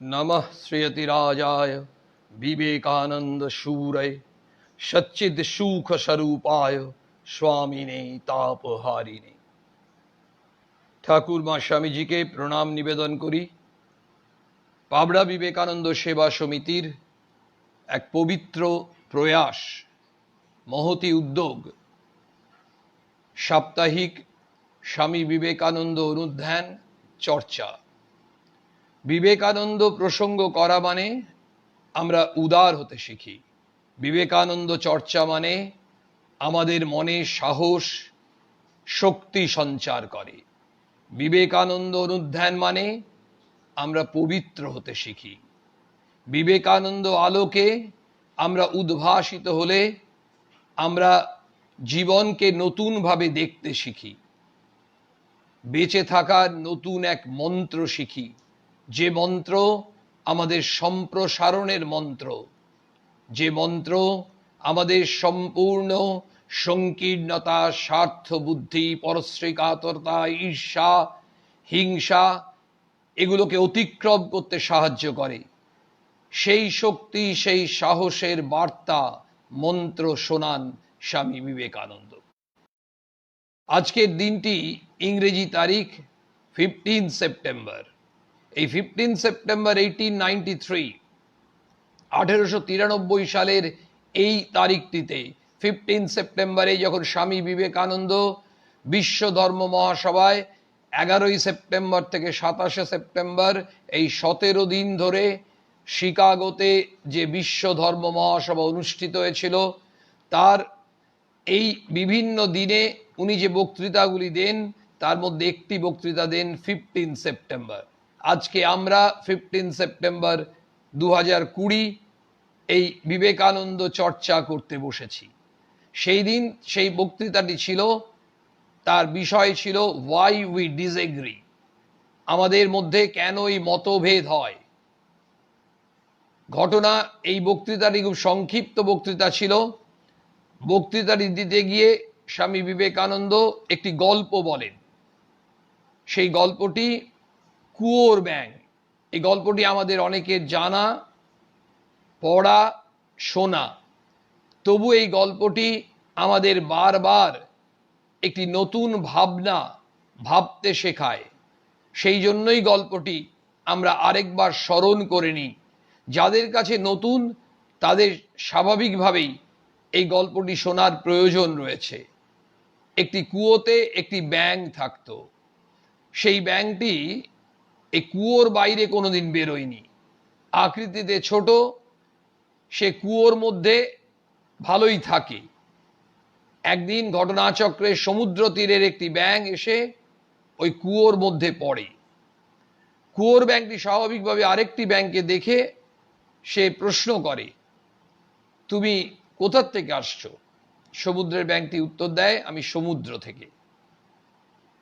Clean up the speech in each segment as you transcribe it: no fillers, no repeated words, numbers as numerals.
नमः श्रीयतिराजाय विवेकानंद शूरय सच्चिद सुख स्वरूपाय स्वामिने तापहारिणे। ঠাকুর মা স্বামীজিকে প্রণাম নিবেদন করি। পাবড়া বিবেকানন্দ সেবা সমিতির এক পবিত্র প্রয়াস, মহতি উদ্যোগ, সাপ্তাহিক স্বামী বিবেকানন্দ অনুধ্যান চর্চা। বিবেকানন্দ প্রসঙ্গ করা মানে আমরা উদার হতে শিখি। বিবেকানন্দ চর্চা মানে আমাদের মনে সাহস, শক্তি সঞ্চার করে। বিবেকানন্দ অনুধ্যান মানে আমরা পবিত্র হতে শিখি। বিবেকানন্দ আলোকে আমরা উদ্ভাসিত হলে আমরা জীবনকে নতুনভাবে দেখতে শিখি, বেঁচে থাকার নতুন এক মন্ত্র শিখি, যে মন্ত্র আমাদের সম্প্রসারণের মন্ত্র, যে মন্ত্র আমাদের সম্পূর্ণ সংকীর্ণতা, স্বার্থ বুদ্ধি, পরশ্রীকাতরতা, ঈর্ষা, হিংসা এগুলোকে অতিক্রম করতে সাহায্য করে। সেই শক্তি, সেই সাহসের বার্তা, মন্ত্র শোনান স্বামী বিবেকানন্দ। আজকের দিনটি ইংরেজি তারিখ 15 সেপ্টেম্বর। এই 15 সেপ্টেম্বর 1893 সালের এই তারিখটিতে 15 সেপ্টেম্বরে যখন স্বামী বিবেকানন্দ বিশ্ব ধর্ম মহাসভায় 11 সেপ্টেম্বর থেকে 27 সেপ্টেম্বর এই 17 দিন ধরে শিকাগোতে যে বিশ্ব ধর্ম মহাসভা অনুষ্ঠিত হয়েছিল, তার এই বিভিন্ন দিনে উনি যে বক্তৃতাগুলি দেন তার মধ্যে একটি বক্তৃতা দেন 15 সেপ্টেম্বর। আজকে আমরা 15 সেপ্টেম্বর 2020 এই বিবেকানন্দ চর্চা করতে বসেছি। সেই দিন সেই বক্তৃতাটি ছিল, তার বিষয় ছিল ওয়াই উই ডিসএগ্রি, আমাদের মধ্যে কেন এই মতভেদ হয়। ঘটনা, এই বক্তৃতাটি খুব সংক্ষিপ্ত বক্তৃতা ছিল। বক্তৃতাটি দিতে গিয়ে স্বামী বিবেকানন্দ একটি গল্প বলেন। সেই গল্পটি কুয়োর ব্যাঙ। এই গল্পটি আমাদের অনেকের জানা, পড়া, শোনা। তবু এই গল্পটি আমাদের বারবার একটি নতুন ভাবনা ভাবতে শেখায়। সেই জন্যই গল্পটি আমরা আরেকবার স্মরণ করে নিই। যাদের কাছে নতুন তাদের স্বাভাবিকভাবেই এই গল্পটি শোনার প্রয়োজন রয়েছে। একটি কুয়োতে একটি ব্যাঙ থাকতো। সেই ব্যাঙটি এই কুয়োর বাইরে কোনোদিন বেরোয়নি। আকৃতিতে ছোট, সে কুয়োর মধ্যে ভালোই থাকে। একদিন ঘটনাচক্রে সমুদ্র তীরের একটি ব্যাঙ এসে ওই কুয়োর মধ্যে পড়ে। কুয়োর ব্যাঙটি স্বাভাবিকভাবে আরেকটি ব্যাঙকে দেখে সে প্রশ্ন করে, তুমি কোথার থেকে আসছো? সমুদ্রের ব্যাঙটি উত্তর দেয়, আমি সমুদ্র থেকে।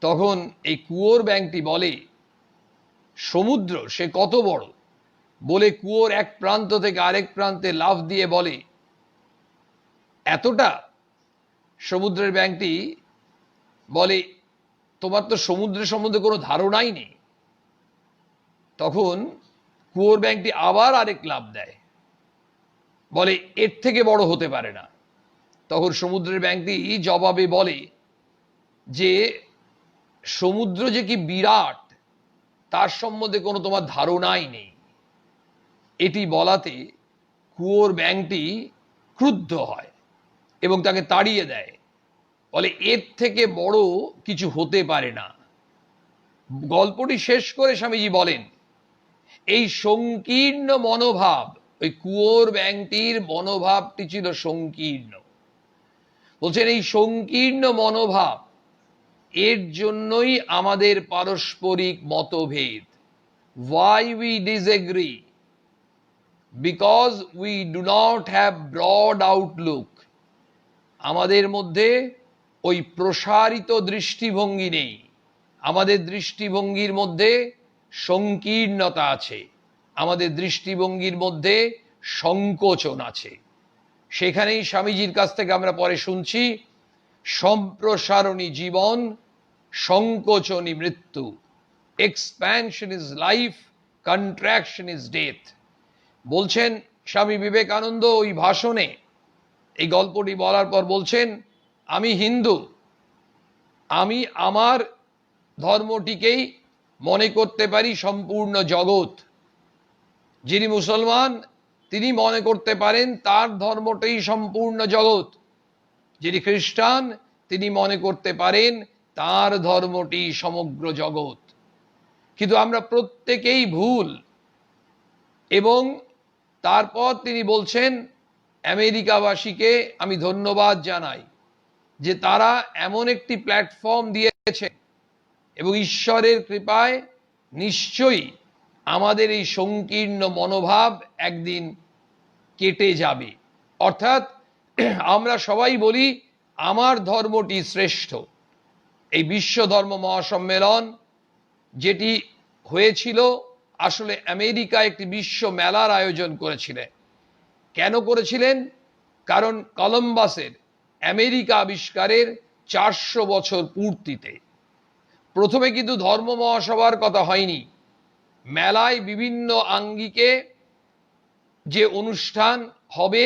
তখন এই কুয়োর ব্যাঙটি বলে, সমুদ্র সে কত বড়? বলে কুয়োর এক প্রান্ত থেকে আরেক প্রান্তে লাফ দিয়ে বলে, এতটা? সমুদ্রের ব্যাঙটি বলে, তোমার তো সমুদ্রের সম্বন্ধে কোনো ধারণাই নেই। তখন কুয়োর ব্যাঙটি আবার আরেক লাফ দেয়, বলে এর থেকে বড় হতে পারে না। তখন সমুদ্রের ব্যাঙটি জবাবে বলে যে সমুদ্র যে কি বিরাট তার সম্বন্ধে কোনো তোমার ধারণাই নেই। এটি বলাতে কুয়োর ব্যাঙটি ক্রুদ্ধ হয় এবং তাকে তাড়িয়ে দেয়, বলে এর থেকে বড় কিছু হতে পারে না। গল্পটি শেষ করে স্বামীজি বলেন, এই সংকীর্ণ মনোভাব, ওই কুয়োর ব্যাঙটির মনোভাবটি ছিল সংকীর্ণ। বলছেন এই সংকীর্ণ মনোভাব, এর জন্যই আমাদের পারস্পরিক মতভেদ। Why we disagree? Because we do not have broad outlook. আমাদের মধ্যে ওই প্রসারিত দৃষ্টিভঙ্গি নেই। আমাদের দৃষ্টিভঙ্গির মধ্যে সংকীর্ণতা আছে, আমাদের দৃষ্টিভঙ্গির মধ্যে সংকোচন আছে। সেখানেই স্বামীজির কাছ থেকে আমরা পরে শুনছি, সম্প্রসারণী জীবন, সংকোচনী মৃত্যু। Expansion is life, contraction is death. বলছেন স্বামী বিবেকানন্দ ওই ভাষণে, এই গল্পটি বলার পর বলছেন, আমি হিন্দু, আমি আমার ধর্মটিকেই মনে করতে পারি সম্পূর্ণ জগৎ। যিনি মুসলমান তিনি মনে করতে পারেন তার ধর্মটাই সম্পূর্ণ জগৎ। যিনি খ্রিস্টান তিনি মনে করতে পারেন তার ধর্মটি সমগ্র জগৎ। কিন্তু আমরা প্রত্যেকেই ভুল। এবং তারপর তিনি বলছেন, আমেরিকাবাসীকে আমি ধন্যবাদ জানাই যে তারা এমন একটি প্ল্যাটফর্ম দিয়েছে এবং ঈশ্বরের কৃপায় নিশ্চয়ই আমাদের এই সংকীর্ণ মনোভাব একদিন কেটে যাবে। অর্থাৎ আমরা সবাই বলি আমার ধর্মটি শ্রেষ্ঠ। এই বিশ্ব ধর্ম মহাসম্মেলন যেটি হয়েছিল, আসলে আমেরিকা একটি বিশ্ব মেলার আয়োজন করেছিলেন। কেন করেছিলেন? কারণ কলম্বাসের আমেরিকা আবিষ্কারের 400 বছর পূর্তিতে। প্রথমে কিন্তু ধর্ম মহাসভার কথা হয়নি। মেলায় বিভিন্ন আঙ্গিকে যে অনুষ্ঠান হবে,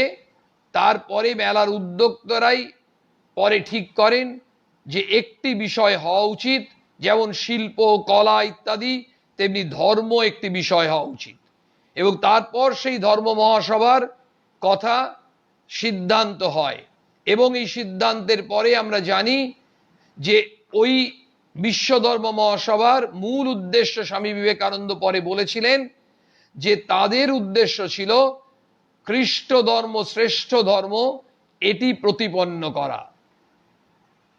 তারপরে মেলার উদ্যোক্তারাই পরে ঠিক করেন যে একটি বিষয় হওয়া উচিত, যেমন শিল্প কলা ইত্যাদি, তেমনি ধর্ম একটি বিষয় হওয়া উচিত। এবং তারপর সেই ধর্ম মহাসভার কথা সিদ্ধান্ত হয়। এবং এই সিদ্ধান্তের পরে আমরা জানি যে ওই বিশ্ব ধর্ম মহাসভার মূল উদ্দেশ্য স্বামী বিবেকানন্দ পরে বলেছিলেন যে তাদের উদ্দেশ্য ছিল খ্রিস্ট ধর্ম শ্রেষ্ঠ ধর্ম, এটি প্রতিপন্ন করা।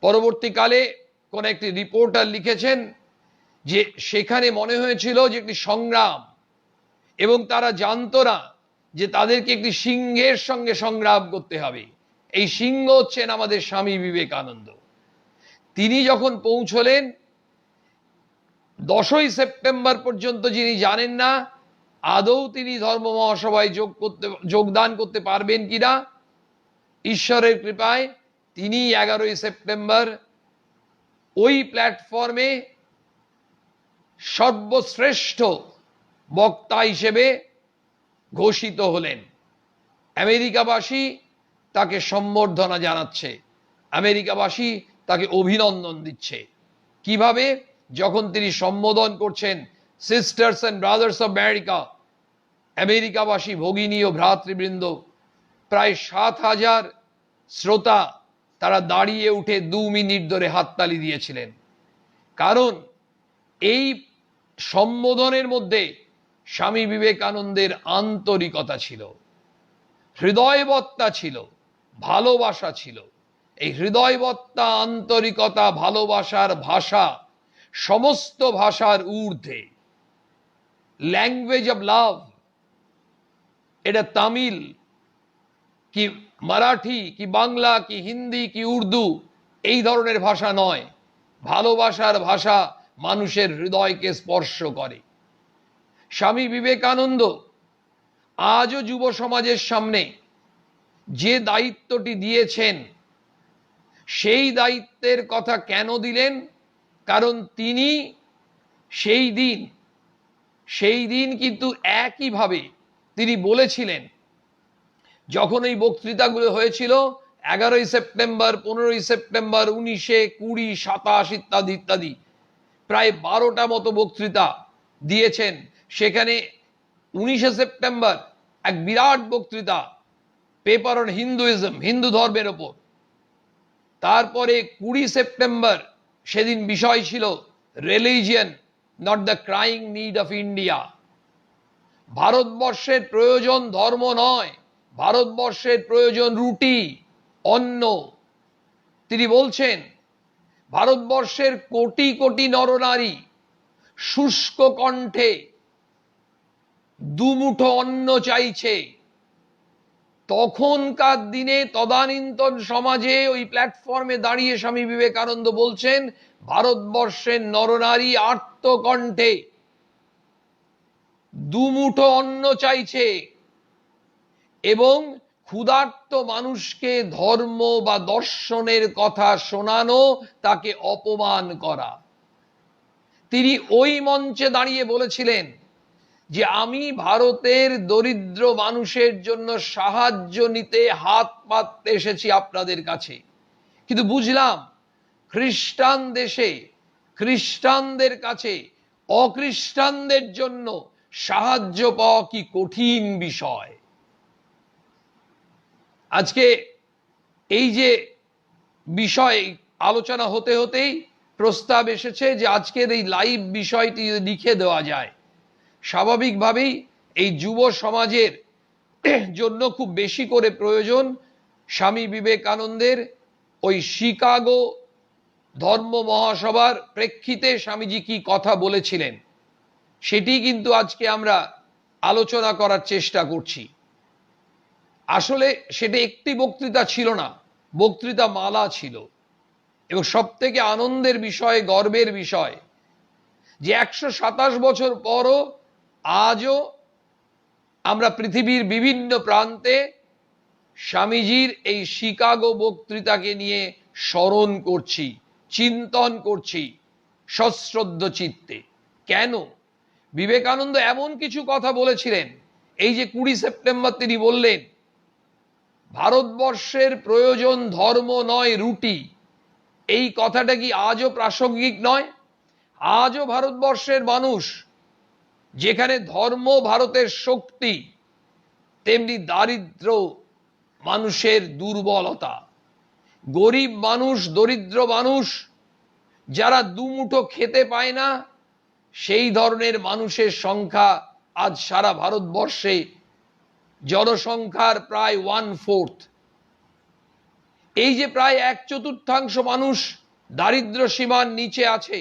পরবর্তীকালে কোন একটি রিপোর্টার লিখেছেন যে সেখানে মনে হয়েছিল যে একটি সংগ্রাম, এবং তারা জানতো না যে তাদেরকে একটি সিংহের সঙ্গে সংগ্রাম করতে হবে। এই সিংহ হচ্ছেন আমাদের স্বামী বিবেকানন্দ। তিনি যখন পৌঁছলেন 10ই সেপ্টেম্বর পর্যন্ত যিনি জানেন না আদৌ তিনি ধর্ম মহাসভায় যোগদান করতে পারবেন কিনা, ঈশ্বরের কৃপায় তিনি 11ই সেপ্টেম্বর ওই প্ল্যাটফর্মে সর্বশ্রেষ্ঠ বক্তা হিসেবে ঘোষিত হলেন। আমেরিকাবাসী তাকে সম্বর্ধনা জানাচ্ছে, আমেরিকাবাসী তাকে অভিনন্দন দিচ্ছে। কিভাবে? যখন তিনি সম্বোধন করছেন, sisters and brothers of America, আমেরিকাবাসী ভগিনী ও ভ্রাতৃবৃন্দ, প্রায় 7,000 শ্রোতা তারা দাঁড়িয়ে উঠে 2 মিনিট ধরে হাততালি দিয়েছিলেন। কারণ এই সম্বোধনের মধ্যে স্বামী বিবেকানন্দের আন্তরিকতা ছিল, হৃদয়বত্তা ছিল, ভালোবাসা ছিল। এই হৃদয়বত্তা, আন্তরিকতা, ভালোবাসার ভাষা সমস্ত ভাষার ঊর্ধ্বে। ল্যাঙ্গুয়েজ অফ লাভ, এটা তামিল কি মারাঠি কি বাংলা কি হিন্দি কি উর্দু এই ধরনের ভাষা নয়। ভালোবাসার ভাষা মানুষের হৃদয়কে স্পর্শ করে। স্বামী বিবেকানন্দ আজও যুব সমাজের সামনে যে দায়িত্বটি দিয়েছেন, সেই দায়িত্বের কথা কেন দিলেন? কারণ তিনি সেই দিন কিন্তু একইভাবে তিনি বলেছিলেন, যখন এই বক্তৃতাগুলো হয়েছিল 11ই সেপ্টেম্বর, 15ই সেপ্টেম্বর, 19, 20, 27 ইত্যাদি ইত্যাদি, প্রায় 12টা মতো বক্তৃতা দিয়েছেন। সেখানে 19শে সেপ্টেম্বর এক বিরাট বক্তৃতা, পেপার অন হিন্দুইজম, হিন্দু ধর্মের ওপর। তারপরে 20 সেপ্টেম্বর, সেদিন বিষয় ছিল religion not the crying need of India. ভারতবর্ষের প্রয়োজন ধর্ম নয়, ভারতবর্ষের প্রয়োজন রুটি, অন্ন। তিনি বলছেন ভারতবর্ষের কোটি কোটি নরনারী শুষ্ক কণ্ঠে দুমুঠো অন্ন চাইছে। তখনকার দিনে তদানীন্তন সমাজে ওই প্ল্যাটফর্মে দাঁড়িয়ে স্বামী বিবেকানন্দ বলছেন ভারতবর্ষের নরনারী আর্তকণ্ঠে দুমুঠো অন্ন চাইছে, এবং ক্ষুধার্ত মানুষকে ধর্ম বা দর্শনের কথা শোনানো তাকে অপমান করা। তিনি ওই মঞ্চে দাঁড়িয়ে বলেছিলেন যে আমি ভারতের দরিদ্র মানুষের জন্য সাহায্য নিতে হাত পাততে এসেছি আপনাদের কাছে, কিন্তু বুঝলাম খ্রিস্টান দেশে খ্রিস্টানদের কাছে অখ্রিস্টানদের জন্য সাহায্য পাওয়া কি কঠিন বিষয়। আজকে এই যে বিষয় আলোচনা হতে হতেই প্রস্তাব এসেছে যে আজকের এই লাইভ বিষয়টি লিখে দেওয়া যায়। স্বাভাবিকভাবেই এই যুব সমাজের জন্য খুব বেশি করে প্রয়োজন স্বামী বিবেকানন্দের ওই শিকাগো ধর্ম মহাসভার প্রেক্ষিতে স্বামীজি কি কথা বলেছিলেন সেটি কিন্তু আজকে আমরা আলোচনা করার চেষ্টা করছি। আসলে সেটা একটি বক্তৃতা ছিল না, বক্তৃতা মালা ছিল। এবং সব থেকে আনন্দের বিষয়, গর্বের বিষয় যে 127 বছর পরও আজও আমরা পৃথিবীর বিভিন্ন প্রান্তে স্বামীজির এই শিকাগো বক্তৃতাকে নিয়ে স্মরণ করছি, চিন্তন করছি সশ্রদ্ধ চিত্তে। কেন? বিবেকানন্দ এমন কিছু কথা বলেছিলেন। এই যে 20 সেপ্টেম্বর তিনি বললেন ভারতবর্ষের প্রয়োজন ধর্ম নয় রুটি, এই কথাটা কি আজও প্রাসঙ্গিক নয়? আজও ভারতবর্ষের মানুষ, যেখানে ধর্ম ভারতের শক্তি, তেমনি দারিদ্র মানুষের দুর্বলতা। গরিব মানুষ, দরিদ্র মানুষ যারা দুমুঠো খেতে পায় না, সেই ধরনের মানুষের সংখ্যা আজ সারা ভারতবর্ষে জনসংখ্যার প্রায় 1/4। এই যে প্রায় 1/4 মানুষ দারিদ্র সীমার নিচে আছে,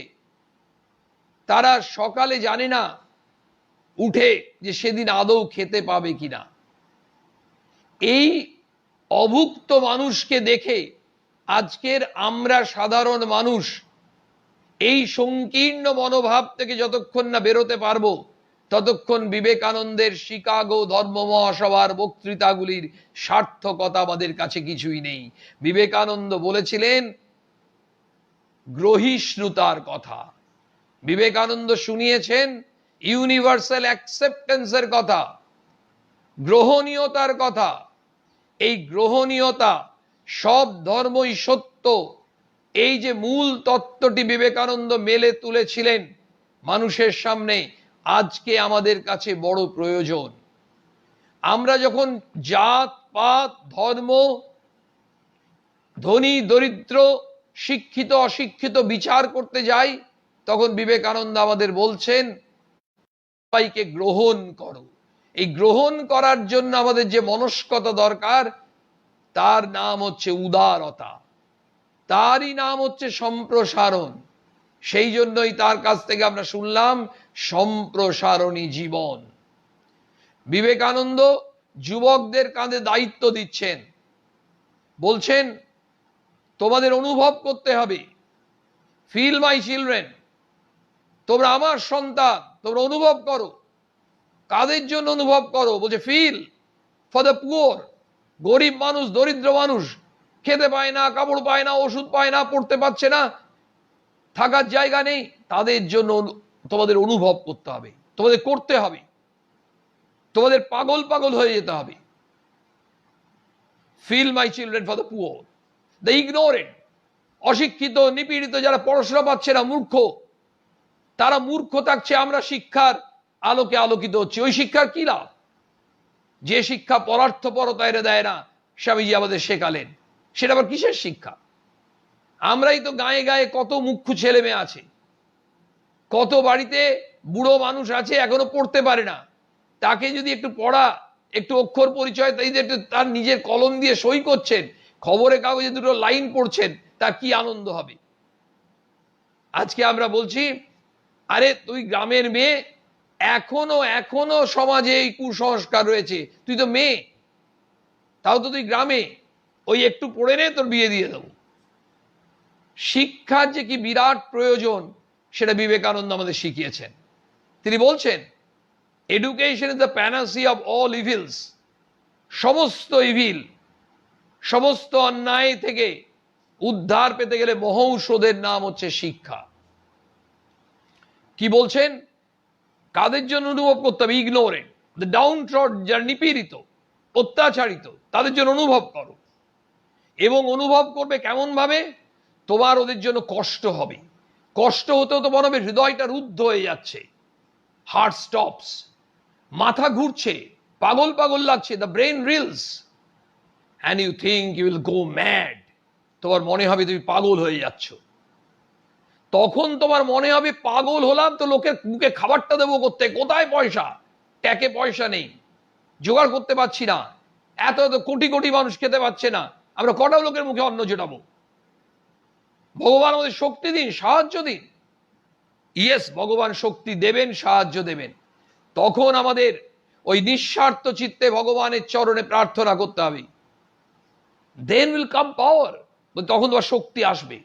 তারা সকালে জানে না উঠে যে সেদিন আদৌ খেতে পাবে কিনা। এই অভুক্ত মানুষকে দেখে আজকের আমরা সাধারণ মানুষ এই সংকীর্ণ মনোভাব থেকে যতক্ষণ না বেরোতে পারবো, ততক্ষণ বিবেকানন্দের শিকাগো ধর্ম মহাসভার বক্তৃতাগুলির সার্থকতা আমাদের কাছে কিছুই নেই। বিবেকানন্দ বলেছিলেন গ্রহিষ্ণুতার কথা, বিবেকানন্দ শুনিয়েছেন ইউনিভার্সাল অ্যাকসেপ্টেন্সের কথা, গ্রহণীয়তার কথা। এই গ্রহণীয়তা, সব ধর্মই সত্য, এই যে মূল তত্ত্বটি বিবেকানন্দ মেলে তুলেছিলেন মানুষের সামনে, আজকে আমাদের কাছে বড় প্রয়োজন। আমরা যখন জাত পাত ধর্ম, ধনী দরিদ্র, শিক্ষিত অশিক্ষিত বিচার করতে যাই, তখন বিবেকানন্দ আমাদের বলছেন সবাইকে গ্রহণ করো। এই গ্রহণ করার জন্য আমাদের যে মনস্কতা দরকার, তার নাম হচ্ছে উদারতা, তারই নাম হচ্ছে সম্প্রসারণ। সেই জন্যই তার কাছ থেকে আমরা শুনলাম সম্প্রসারণী জীবন। বিবেকানন্দ যুবকদের কাঁধে দায়িত্ব দিচ্ছেন, বলছেন তোমাদের অনুভব করতে হবে, ফিল মাই চিলড্রেন, তোমরা আমার সন্তান, তোমরা অনুভব করো। কাদের জন্য অনুভব করো? বলছে ফিল ফর দ্য পুয়ার, গরিব মানুষ, দরিদ্র মানুষ, খেতে পায় না, কাপড় পায় না, ওষুধ পায় না, পড়তে পারছে না, থাকার জায়গা নেই, তাদের জন্য তোমাদের অনুভব করতে হবে, তোমাদের করতে হবে, তোমাদের পাগল পাগল হয়ে যেতে হবে। Feel my children for the poor, the ignorant, অশিক্ষিত নিপীড়িত যারা পড়াশোনা পাচ্ছে না, মূর্খ, তারা মূর্খ থাকছে, আমরা শিক্ষার আলোকে আলোকিত হচ্ছে। ওই শিক্ষার কি লাভ? যে শিক্ষা পরার্থপরতা এনে দেয় না, স্বামীজি আমাদের শেখালেন, সেটা আবার কিসের শিক্ষা? আমরাই তো গায়ে গায়ে কত মুখ্য ছেলে মেয়ে আছে, কত বাড়িতে বুড়ো মানুষ আছে এখনো পড়তে পারে না, তাকে যদি একটু পড়া, একটু অক্ষর পরিচয়, তার নিজের কলম দিয়ে সই করছেন, খবরের কাগজে দুটো লাইন পড়ছেন, তা কি আনন্দ হবে? আজকে আমরা বলছি আরে তুই গ্রামের মেয়ে, এখনো সমাজে এই কুসংস্কার রয়েছে, তুই তো মেয়ে, তাও তো তুই গ্রামে, ওই একটু পড়ে নে, তোর বিয়ে দিয়ে দেবো। শিক্ষার যে কি বিরাট প্রয়োজন সেটা বিবেকানন্দ আমাদের শিখিয়েছেন। তিনি বলছেন education is the panacea of all evils, সমস্ত ইভিল, সমস্ত অন্যায় থেকে উদ্ধার পেতে গেলে মহৌষধের নাম হচ্ছে শিক্ষা। কি বলছেন? কাদের জন্য অনুভব করতে হবে? ইগনোরেন্ট, দ্য ডাউন ট্রড, যারা নিপীড়িত, অত্যাচারিত, তাদের জন্য অনুভব করো। এবং অনুভব করবে কেমন ভাবে? তোমার ওদের জন্য কষ্ট হবে। কষ্ট হতে হতে মনে হবে হৃদয়টা রুদ্ধ হয়ে যাচ্ছে, হার্ট স্টপস, মাথা ঘুরছে, পাগল পাগল লাগছে, the brain reels, and you think you will go mad. তোমার মনে হবে তুমি পাগল হয়ে যাচ্ছ। তখন তোমার মনে হবে পাগল হলাম তো লোকের মুখে খাবারটা দেবো করতে, কোথায় পয়সা? ট্যাকে পয়সা নেই, জোগাড় করতে পারছি না, এত এত কোটি কোটি মানুষ খেতে পাচ্ছে না, আমরা কটা লোকের মুখে অন্ন জোটাবো? ভগবান আমাদের শক্তি দিন, সাহায্য দিন। ইয়েস, ভগবান শক্তি দেবেন, সাহায্য দেবেন। তখন আমাদের ওই নিঃস্বার্থ চিত্তে ভগবানের চরণে প্রার্থনা করতে হবে। দেন উইল কাম পাওয়ার। তখন তোমার শক্তি আসবে,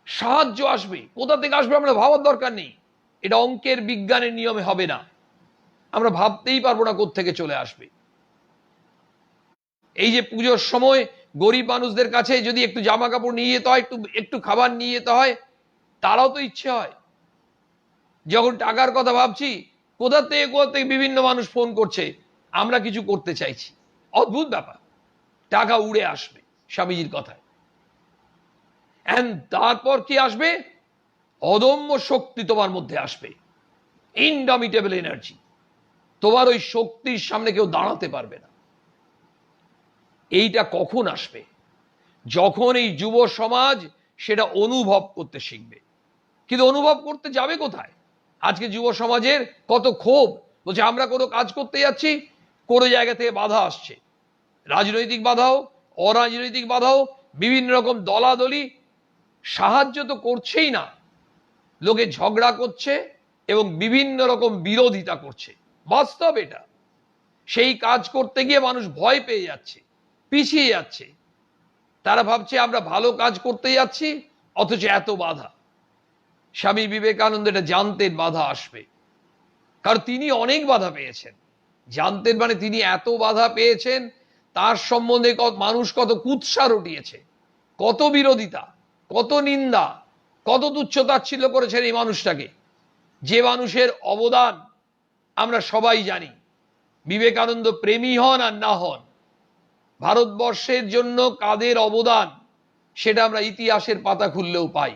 সাহায্য আসবে। কোথা থেকে আসবে আমরা ভাবার দরকার নেই, এটা অঙ্কের বিজ্ঞানের নিয়মে হবে না, আমরা ভাবতেই পারবো না কোত্থেকে চলে আসবে। এই যে পুজোর সময় গরিব মানুষদের কাছে যদি একটু জামা কাপড় নিয়ে যেতে হয়, একটু খাবার নিয়ে যেতে হয়, তারাও তো ইচ্ছে হয়। যখন টাকার কথা ভাবছি, কোথা থেকে বিভিন্ন মানুষ ফোন করছে, আমরা কিছু করতে চাইছি। অদ্ভুত ব্যাপার, টাকা উড়ে আসবে স্বামীজির কথায়। এন্ড তারপর কি আসবে? অদম্য শক্তি তোমার মধ্যে আসবে, ইনডমিটেবল এনার্জি। তোমার ওই শক্তির সামনে কেউ দাঁড়াতে পারবে না। এইটা কখন আসবে? যখন এই যুব সমাজ সেটা অনুভব করতে শিখবে। কিন্তু অনুভব করতে যাবে কোথায়? আজকে যুব সমাজের কত ক্ষোভ, বলছে আমরা কোনো কাজ করতে যাচ্ছি, কোনো জায়গা থেকে বাধা আসছে, রাজনৈতিক বাধা হোক, অরাজনৈতিক বাধা হোক, বিভিন্ন রকম দলাদলি, সাহায্য তো করছেই না, লোকে ঝগড়া করছে এবং বিভিন্ন রকম বিরোধিতা করছে। বাস্তব এটা। সেই কাজ করতে গিয়ে মানুষ ভয় পেয়ে যাচ্ছে, পিছিয়ে যাচ্ছে। তারা ভাবছে আমরা ভালো কাজ করতে যাচ্ছি, অথচ এত বাধা। স্বামী বিবেকানন্দ এটা জানতেন বাধা আসবে, কারণ তিনি অনেক বাধা পেয়েছেন। জানতেন মানে তিনি এত বাধা পেয়েছেন, তার সম্বন্ধে মানুষ কত কুৎসা রটিয়েছে, কত বিরোধিতা, কত নিন্দা, কত তুচ্ছতাচ্ছিল্য করেছেন এই মানুষটাকে। যে মানুষের অবদান আমরা সবাই জানি। বিবেকানন্দ প্রেমী হন আর না হন, ভারতবর্ষের জন্য কাদের অবদান সেটা আমরা ইতিহাসের পাতা খুললেও পাই।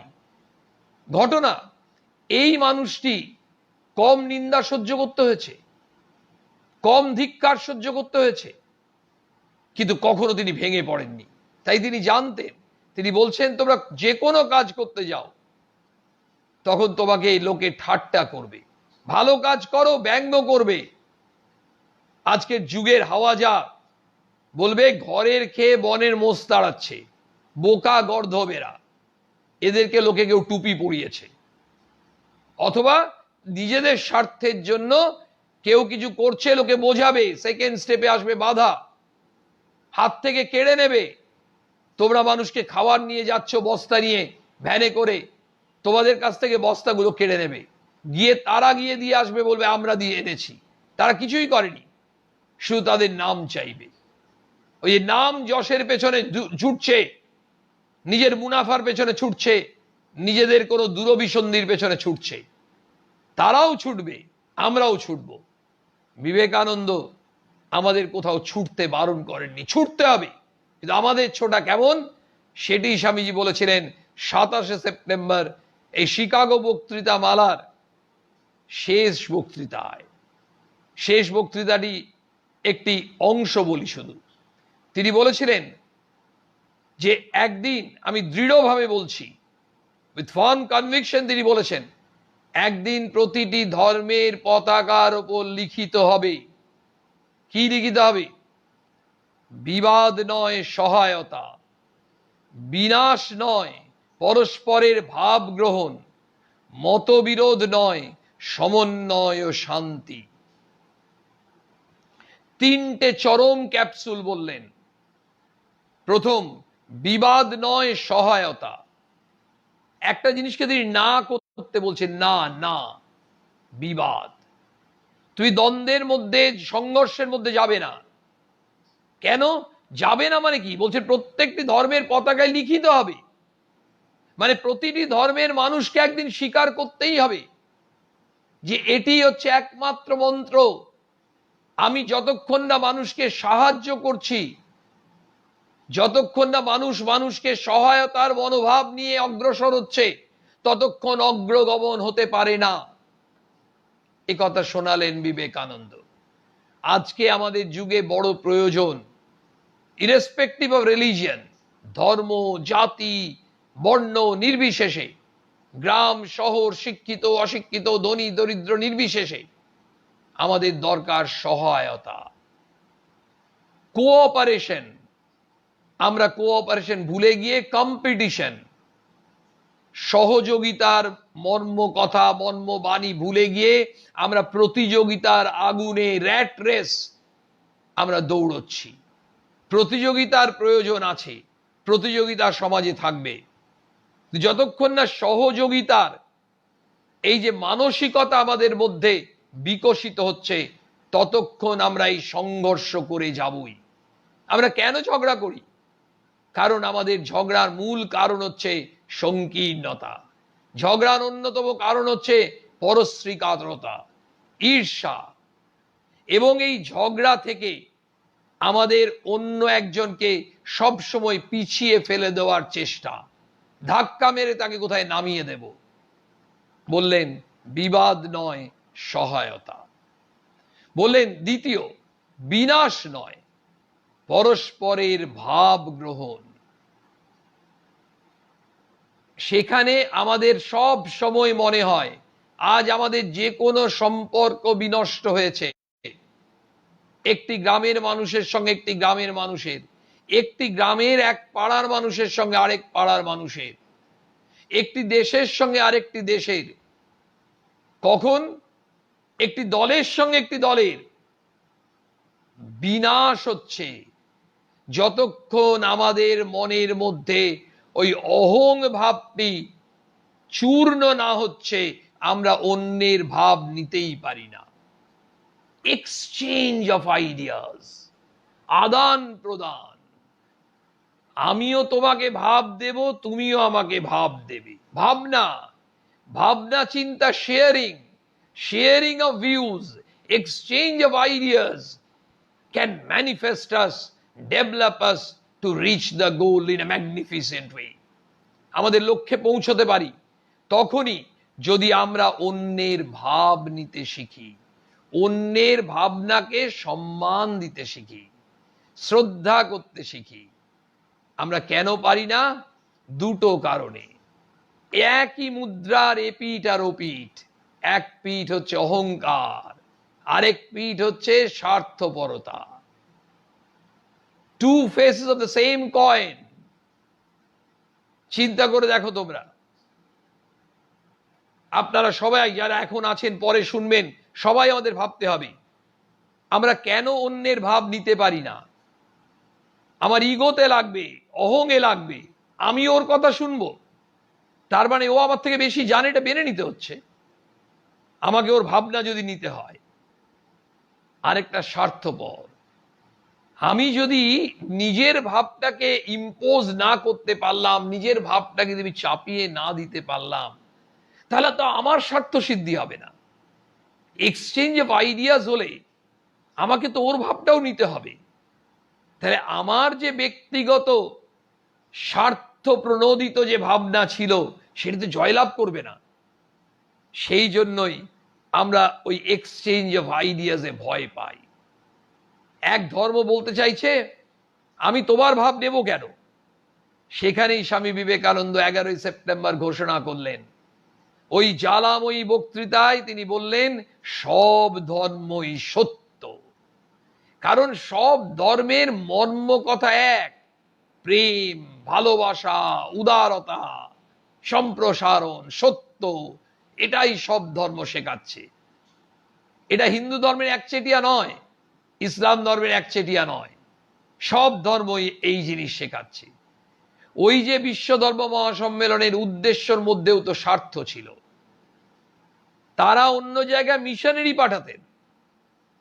ঘটনা, এই মানুষটি কম নিন্দা সহ্য করতে হয়েছে, কম ধিক্কার সহ্য করতে হয়েছে, কিন্তু কখনো তিনি ভেঙে পড়েননি। তাই তিনি জানতেন, তিনি বলছেন তোমরা যে কোনো কাজ করতে যাও, তখন তোমাকে লোকে ঠাট্টা করবে। ভালো কাজ করো, ব্যঙ্গ করবে। আজকের যুগের হাওয়া যা, বলবে ঘরের খেয়ে বনের মোষ তাড়াচ্ছে, বোকা গর্ধবেরা, এদেরকে লোকে কেউ টুপি পরিয়েছে। অথবা নিজেদের স্বার্থের জন্য কেউ কিছু করছে, লোকে বোঝাবে, সেকেন্ড স্টেপে আসবে বাধা, হাত থেকে কেড়ে নেবে। তোমরা মানুষকে খাবার নিয়ে যাচ্ছ বস্তা নিয়ে ভ্যানে করে, তোমাদের কাছ থেকে বস্তাগুলো কেড়ে নেবে, গিয়ে তারা গিয়ে দিয়ে আসবে, বলবে আমরা দিয়ে এনেছি। তারা কিছুই করেনি, শুধু তাদের নাম চাইবে। ওই নাম যশের পেছনে ছুটছে, নিজের মুনাফার পেছনে ছুটছে, নিজেদের কোনো দূরভিসন্ধির পেছনে ছুটছে। তারাও ছুটবে, আমরাও ছুটব। বিবেকানন্দ আমাদের কোথাও ছুটতে বারণ করেননি, ছুটতে হবে, কিন্তু আমাদের ছোটা কেমন সেটি স্বামীজি বলেছিলেন 27শে সেপ্টেম্বর এই শিকাগো বক্তৃতা মালার শেষ বক্তৃতায়। শেষ বক্তৃতাটি একটি অংশ বলি শুধু। তিনি বলেছিলেন যে একদিন, আমি দৃঢ়ভাবে বলছি, উইথ ফার্ম কনভিকশন, তিনি বলেছেন একদিন প্রতিটি ধর্মের পতাকার ওপর লিখিত হবে, কি লিখিত হবে? বিবাদ নয় সহায়তা, বিনাশ নয় পরস্পরের ভাব গ্রহণ, মতবিরোধ নয় সমন্বয় ও শান্তি। তিনটে চরম ক্যাপসুল বললেন। প্রথম, বিবাদ নয় সহায়তা। একটা জিনিসকে তিনি না করতে বলছেন, না না বিবাদ। তুমি দ্বন্দ্বের মধ্যে, সংঘর্ষের মধ্যে যাবে না। কেন যাবে না? মানে কি বলছেন? প্রত্যেকটি ধর্মের পতাকায় লিখিত হবে, মানে প্রতিটি ধর্মের মানুষকে একদিন স্বীকার করতেই হবে। যে এটি হচ্ছে একমাত্র মন্ত্র। আমি যতক্ষণ না মানুষকে সাহায্য করছি, যতক্ষণ না মানুষ মানুষকে সহায়তার মনোভাব নিয়ে অগ্রসর হচ্ছে, ততক্ষণ অগ্রগমন হতে পারে না। এ কথা শোনালেন বিবেকানন্দ। আজকে আমাদের যুগে বড় প্রয়োজন, ইরেসপেক্টিভ অফ রিলিজিয়ন, ধর্ম, জাতি, বর্ণ নির্বিশেষে, গ্রাম শহর, শিক্ষিত অশিক্ষিত, ধনী দরিদ্র নির্বিশেষে আমাদের দরকার সহায়তা, কোঅপারেশন। আমরা কোঅপারেশন ভুলে গিয়ে কম্পিটিশন, সহযোগিতার মর্ম কথা, মর্ম বাণী ভুলে গিয়ে আমরা প্রতিযোগিতার আগুনে, র্যাট রেস আমরা দৌড়চ্ছি। প্রতিযোগিতার প্রয়োজন আছে, প্রতিযোগিতা সমাজে থাকবে, যতক্ষণ না সহযোগিতার এই যে মানসিকতা আমাদের মধ্যে বিকশিত হচ্ছে, ততক্ষণ আমরা এই সংঘর্ষ করে যাবই। আমরা কেন ঝগড়া করি? কারণ আমাদের ঝগড়ার মূল কারণ হচ্ছে সংকীর্ণতা। ঝগড়ার অন্যতম কারণ হচ্ছে পরশ্রীকাতরতা, ঈর্ষা, এবং এই ঝগড়া থেকে আমাদের অন্য একজনকে সবসময় পিছিয়ে ফেলে দেওয়ার চেষ্টা, ধাক্কা মেরে তাকে কোথায় নামিয়ে দেব। বললেন বিবাদ নয় সহায়তা। বললেন দ্বিতীয়, বিনাশ নয় পরস্পরের ভাব গ্রহণ। সেখানে আমাদের সব সময় মনে হয় আজ আমাদের যে কোনো সম্পর্ক বিনষ্ট হয়েছে, একটি গ্রামের মানুষের সঙ্গে একটি গ্রামের মানুষের, একটি গ্রামের এক পাড়ার মানুষের সঙ্গে আরেক পাড়ার মানুষের, একটি দেশের সঙ্গে আরেকটি দেশের, কখন একটি দলের সঙ্গে একটি দলের বিনাশ হচ্ছে যতক্ষণ আমাদের মনের মধ্যে ওই অহং ভাবটি চূর্ণ না হচ্ছে, আমরা অন্যের ভাব নিতেই পারি না। এক্সচেঞ্জ অফ আইডিয়াস, আদান প্রদান, আমিও তোমাকে ভাব দেব, তুমিও আমাকে ভাব দেবে, ভাবনা, ভাবনা চিন্তা, sharing, sharing of views, exchange of ideas can manifest us, develop us to reach the goal in a magnificent way. আমাদের লক্ষ্যে পৌঁছতে পারি তখনই যদি আমরা অন্যের ভাব নিতে শিখি, অন্যের ভাবনাকে সম্মান দিতে শিখি, শ্রদ্ধা করতে শিখি। আমরা কেন পারি না? দুটো কারণে। একই মুদ্রার এপিঠ আর ওপিঠ। এক পিঠ হচ্ছে অহংকার, আরেক পিঠ হচ্ছে স্বার্থপরতা। Two faces of the same coin. চিন্তা করে দেখো তোমরা, আপনারা সবাই যারা এখন আছেন, পরে শুনবেন, সবাই আমাদের ভাবতে হবে আমরা কেন অন্যের ভাব নিতে পারি না। আমার ইগোতে লাগবে, অহংয়ে লাগবে, আমি ওর কথা শুনবো, তার মানে ও আমার থেকে বেশি জানে, এটা মেনে নিতে হচ্ছে আমাকে ওর ভাবনা যদি নিতে হয়। আরেকটা স্বার্থপর। আমি যদি নিজের ভাবটাকে ইম্পোজ না করতে পারলাম, নিজের ভাবটাকে যদি চাপিয়ে না দিতে পারলাম, তাহলে তো আমার স্বার্থ সিদ্ধি হবে না। এক্সচেঞ্জ অফ আইডিয়াস হলে আমাকে তো ওর ভাবটাও নিতে হবে, তাহলে আমার যে ব্যক্তিগত স্বার্থ প্রণোদিত যে ভাবনা ছিল সেটা তো জয়লাভ করবে না। সেই জন্যই আমরা ওই এক্সচেঞ্জ অফ আইডিয়াসে ভয় পাই। এক ধর্ম বলতে চাইছে আমি তোমার ভাব নেব কেন? সেখানেই স্বামী বিবেকানন্দ 11ই সেপ্টেম্বর ঘোষণা করলেন, ওই জ্বালাময়ী বক্তৃতায় তিনি বললেন সব ধর্মই সত্য। কারণ সব ধর্মের মর্ম কথা এক, প্রেম, ভালোবাসা, উদারতা, সম্প্রসারণ, সত্য, এটাই সব ধর্ম শেখাচ্ছে। এটা হিন্দু ধর্মের একচেটিয়া নয়, ইসলাম ধর্মের একচেটিয়া নয়, সব ধর্মই এই জিনিস শেখাচ্ছে। ওই যে বিশ্ব ধর্ম মহাসম্মেলনের উদ্দেশ্যের মধ্যেও তো স্বার্থ ছিল। তারা অন্য জায়গায় মিশনারি পাঠাতেন।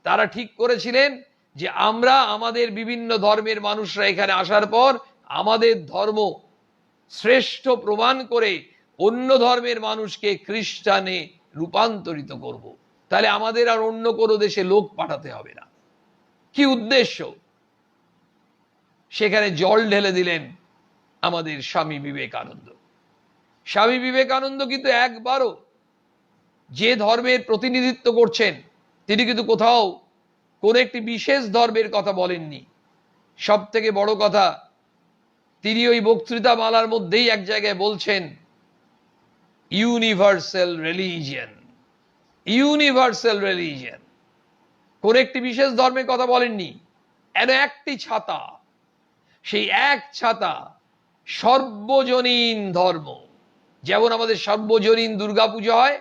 তারা ঠিক করেছিলেন যে আমরা আমাদের বিভিন্ন ধর্মের মানুষরা এখানে আসার পর আমাদের ধর্ম শ্রেষ্ঠ প্রমাণ করে অন্য ধর্মের মানুষকে খ্রিস্টানে রূপান্তরিত করব, তাহলে আমাদের আর অন্য কোনো দেশে লোক পাঠাতে হবে না। কি উদ্দেশ্য? সেখানে জল ঢেলে দিলেন আমাদের স্বামী বিবেকানন্দ। স্বামী বিবেকানন্দ কিন্তু একবারও যে ধর্মের প্রতিনিধিত্ব করছেন তিনি কিন্তু কোথাও কোন একটি বিশেষ ধর্মের কথা বলেননি। সব থেকে বড় কথা, তিনি ওই বক্তৃতা মালার মধ্যেই এক জায়গায় বলছেন ইউনিভার্সাল রিলিজিয়ন, ইউনিভার্সাল রিলিজিয়ন। কোন একটি বিশেষ ধর্মের কথা বলেননি। এন একটি ছাতা, সেই এক ছাতা সর্বজনীন ধর্ম। যেমন আমাদের সর্বজনীন দুর্গাপূজা হয়,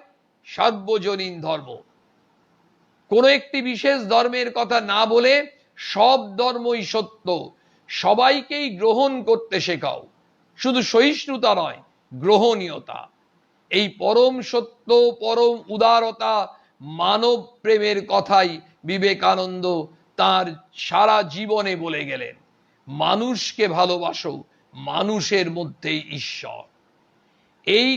সর্বজনীন ধর্ম। কোন একটি বিশেষ ধর্মের কথা না বলে সব ধর্মই সত্য, সবাইকেই গ্রহণ করতে শেখাও। শুধু সহিষ্ণুতা নয়, গ্রহণীয়তা। এই পরম সত্য, পরম উদারতা, মানব প্রেমের কথাই বিবেকানন্দ তার সারা জীবনে বলে গেলেন। মানুষকে ভালোবাসো, মানুষের মধ্যেই ঈশ্বর। এই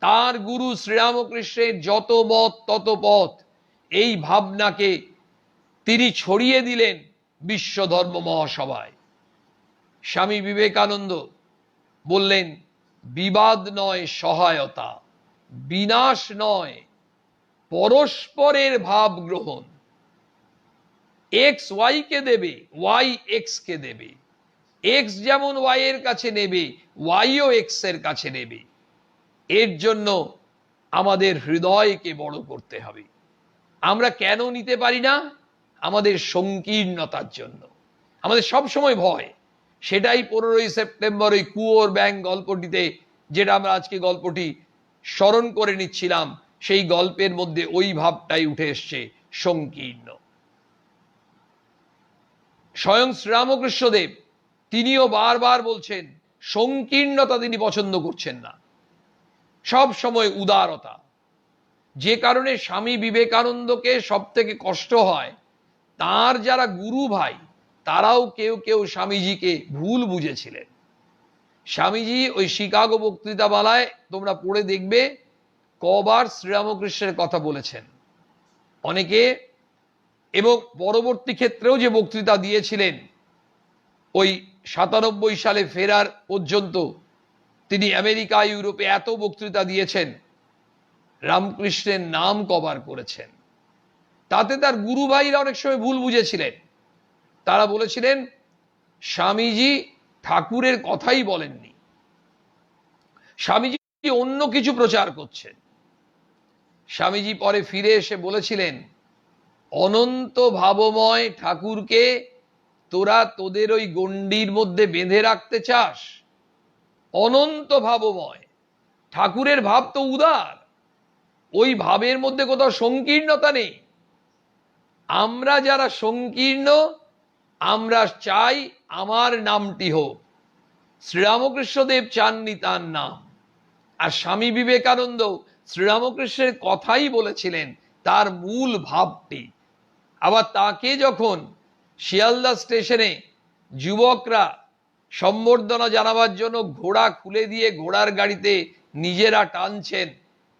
তার গুরু শ্রীরামকৃষ্ণের যত মত তত পথ, এই ভাবনাকে তিনি ছড়িয়ে দিলেন বিশ্ব ধর্ম মহাসভায়। স্বামী বিবেকানন্দ বললেন, বিবাদ নয় সহায়তা, বিনাশ নয় পরস্পরের ভাব গ্রহণ। এক্স ওয়াই কে দেবে, ওয়াই এক্স কে দেবে। এক্স যেমন ওয়াই এর কাছে নেবে, ওয়াইও এক্স এর কাছে নেবে। এর জন্য আমাদের হৃদয়কে বড় করতে হবে। আমরা কেন নিতে পারি না? আমাদের সংকীর্ণতার জন্য। আমাদের সব সময় ভয়। সেটাই 15ই সেপ্টেম্বর ওই কুয়োর ব্যাঙ গল্পটিতে, যেটা আমরা আজকে গল্পটি স্মরণ করে নিচ্ছিলাম, সেই গল্পের মধ্যে ওই ভাবটাই উঠে এসছে, সংকীর্ণ। স্বয়ং শ্রীরামকৃষ্ণদেব তিনিও বারবার বলছেন সংকীর্ণতা তিনি পছন্দ করছেন না, সব সময় উদারতা। যে কারণে স্বামী বিবেকানন্দকে সব থেকে কষ্ট হয়, তার যারা গুরু ভাই তারাও কেউ কেউ স্বামীজিকে ভুল বুঝেছিলেন। স্বামীজি ওই শিকাগো বক্তৃতামালায় তোমরা পড়ে দেখবে কবার শ্রীরামকৃষ্ণের কথা বলেছেন অনেকে, এবং পরবর্তী ক্ষেত্রেও যে বক্তৃতা দিয়েছিলেন ওই 97 সালে ফেরার পর্যন্ত তিনি আমেরিকা ইউরোপে এত বক্তৃতা দিয়েছেন, রামকৃষ্ণের নাম কভার করেছেন। তাতে তার গুরু ভাইরা অনেক সময় ভুল বুঝেছিলেন। তারা বলেছিলেন স্বামীজি ঠাকুরের কথাই বলেননি, স্বামীজি অন্য কিছু প্রচার করছেন। স্বামীজি পরে ফিরে এসে বলেছিলেন, অনন্ত ভাবময় ঠাকুরকে তোরা তোদের ওই গণ্ডির মধ্যে বেঁধে রাখতে চাস? অনন্ত ভাবময় ঠাকুরের ভাব তো উদার, ওই ভাবের মধ্যে কোথাও সংকীর্ণতা নেই। আমরা যারা সংকীর্ণ, আমরা চাই আমার নামটি হোক। শ্রীরামকৃষ্ণদেব চাননি তার নাম, আর স্বামী বিবেকানন্দ শ্রীরামকৃষ্ণের কথাই বলেছিলেন, তার মূল ভাবটি। আবার তাকে যখন শিয়ালদা স্টেশনে যুবকরা সম্বর্ধনা জানাবার জন্য ঘোড়া খুলে দিয়ে ঘোড়ার গাড়িতে নিজেরা টানছেন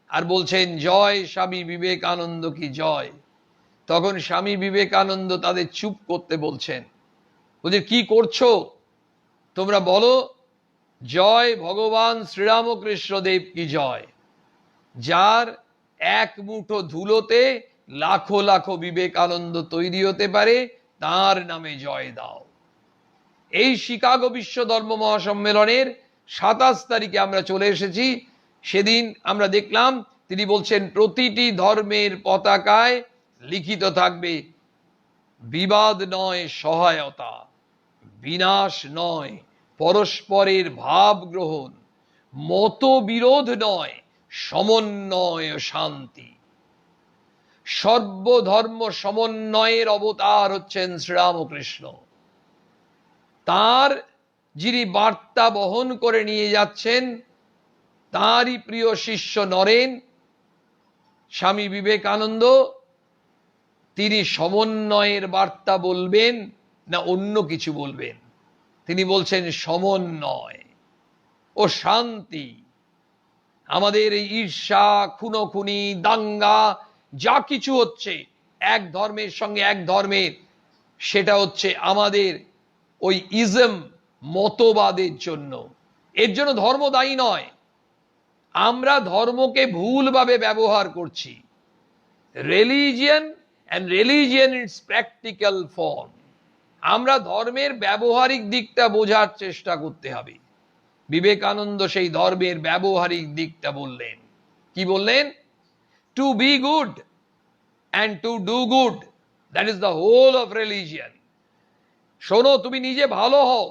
আর বলছেন জয় স্বামী বিবেকানন্দ কি জয়, তখন স্বামী বিবেকানন্দ তাদের চুপ করতে বলছেন। বলছে কি করছো তোমরা, বলো জয় ভগবান শ্রীরামকৃষ্ণ দেব কি জয়। যার এক মুঠো ধুলোতে লাখো লাখো বিবেকানন্দ তৈরি হতে পারে, তার নামে জয় দাও। এই শিকাগো বিশ্ব ধর্ম মহাসম্মেলনের 27 তারিখে আমরা চলে এসেছি। সেদিন আমরা দেখলাম তিনি বলছেন প্রতিটি ধর্মের পতাকায় লিখিত থাকবে বিবাদ নয় সহায়তা, বিনাশ নয় পরস্পরের ভাব গ্রহণ, মতবিরোধ নয় সমন্বয় শান্তি। সর্বধর্ম সমন্বয়ের অবতার হচ্ছেন শ্রীরামকৃষ্ণ। তার যিনি বার্তা বহন করে নিয়ে যাচ্ছেন, তারই প্রিয় শিষ্য নরেন স্বামী বিবেকানন্দ, তিনি সমন্বয়ের বার্তা বলবেন না অন্য কিছু বলবেন? তিনি বলছেন সমন্বয় ও শান্তি। আমাদের এই ঈর্ষা, খুনোখুনি, দাঙ্গা যা কিছু হচ্ছে এক ধর্মের সঙ্গে এক ধর্মের, সেটা হচ্ছে আমাদের ওই ইজম মতবাদের জন্য। এর জন্য ধর্ম দায়ী নয়, আমরা ধর্মকে ভুলভাবে ব্যবহার করছি। Religion and religion it's practical form, আমরা ধর্মের ব্যবহারিক দিকটা বোঝার চেষ্টা করতে হবে। বিবেকানন্দ সেই ধর্মের ব্যবহারিক দিকটা বললেন। কি বললেন? To be good and to do good, that is the whole of religion. শোনো, তুমি নিজে ভালো হও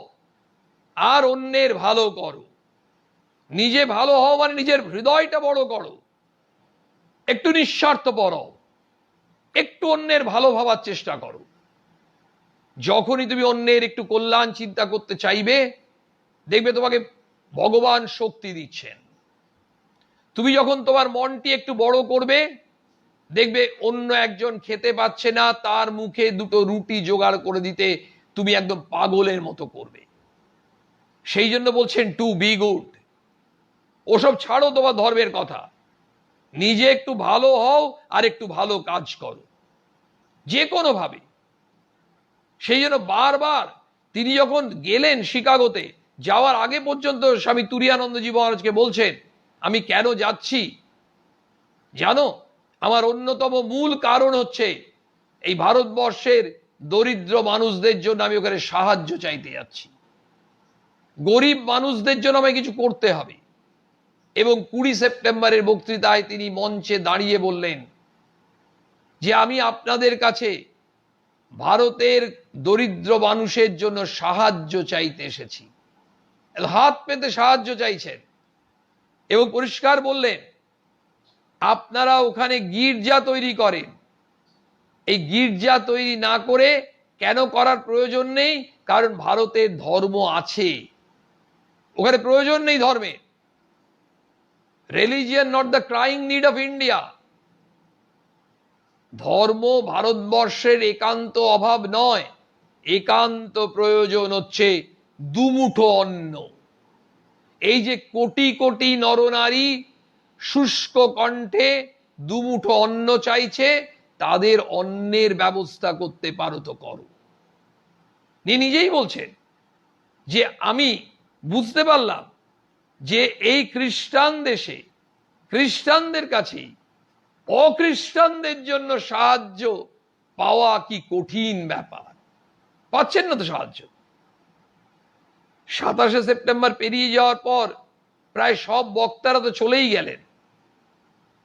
আর অন্যের ভালো করো। নিজে ভালো হও মানে নিজের হৃদয়টা বড় করো, একটু নিঃস্বার্থপর হও, একটু অন্যের ভালো ভাবার চেষ্টা করো। যখনই তুমি অন্যের একটু কল্যাণ চিন্তা করতে চাইবে, দেখবে তোমাকে ভগবান শক্তি দিচ্ছেন। তুমি যখন তোমার মনটি একটু বড় করবে, দেখবে অন্য একজন খেতে পাচ্ছে না, তার মুখে দুটো রুটি জোগাড় করে দিতে তুমি একদম পাগলের মতো করবে। সেই জন্য বলছেন টু বি গুড। ওসব ছাড়ো, তোমার ধর্মের কথা। নিজে একটু ভালো হও আর একটু ভালো কাজ করো, যে কোনো ভাবে। সেই জন্য বারবার তিনি যখন গেলেন শিকাগোতে, যাওয়ার আগে পর্যন্ত স্বামী তুরীয়ানন্দজি মহারাজকে বলছেন, আমি কেন যাচ্ছি জানো? আমার অন্যতম মূল কারণ হচ্ছে এই ভারতবর্ষের দরিদ্র মানুষদের জন্য আমি ওখানে সাহায্য চাইতে যাচ্ছি। গরিব মানুষদের জন্য আমায় কিছু করতে হবে। এবং 20 সেপ্টেম্বরের বক্তৃতায় তিনি মঞ্চে দাঁড়িয়ে বললেন যে আমি আপনাদের কাছে ভারতের দরিদ্র মানুষের জন্য সাহায্য চাইতে এসেছি। হাত পেতে সাহায্য চাইছেন এবং পরিষ্কার বললেন, আপনারা ওখানে গির্জা তৈরি করেন, এই গির্জা তৈরি না করে কেন করার প্রয়োজন নেই? কারণ ভারতের ধর্ম আছে, ওখানে প্রয়োজন নেই ধর্মে। Religion not the crying need of India. ধর্ম ভারতবর্ষের একান্ত অভাব নয়, একান্ত প্রয়োজন হচ্ছে দুমুঠো অন্ন। এই যে কোটি কোটি নরনারী শুষ্ক কণ্ঠে দুমুঠো অন্ন চাইছে, তাদের অন্নের ব্যবস্থা করতে পারো তো করো। নিজেই বলছেন যে আমি বুঝতে পারলাম যে এই খ্রিস্টান দেশে খ্রিস্টানদের কাছেই অখ্রিস্টানদের জন্য সাহায্য পাওয়া কি কঠিন ব্যাপার। পাচ্ছেন না তো সাহায্য। 27 সেপ্টেম্বর পেরিয়ে যাওয়ার পর প্রায় সব বক্তারা তো চলেই গেলেন,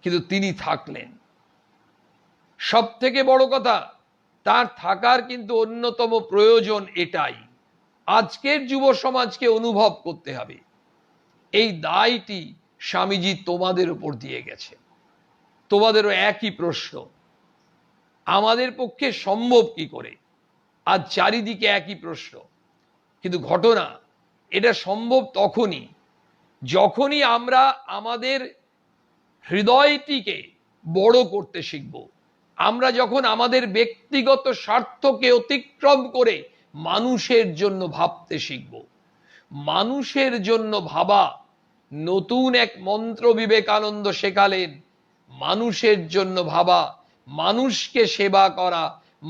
কিন্তু তিনি থাকলেন। সব থেকে বড় কথা, তার থাকার কিন্তু অন্যতম প্রয়োজন এটাই। আজকের যুব সমাজকে অনুভব করতে হবে, এই দায়টি স্বামীজি তোমাদের উপর দিয়ে গেছে। তোমাদেরও একই প্রশ্ন, আমাদের পক্ষে সম্ভব কি করে? আজ চারিদিকে একই প্রশ্ন, কিন্তু ঘটনা এটা সম্ভব যখনই আমরা আমাদের হৃদয়টিকে বড় করতে শিখব। আমরা যখন আমাদের ব্যক্তিগত স্বার্থকে অতিক্রম করে মানুষের জন্য ভাবতে শিখব। মানুষের জন্য ভাবা নতুন এক মন্ত্র বিবেকানন্দ শেখালেন। মানুষের জন্য ভাবা, মানুষকে সেবা করা,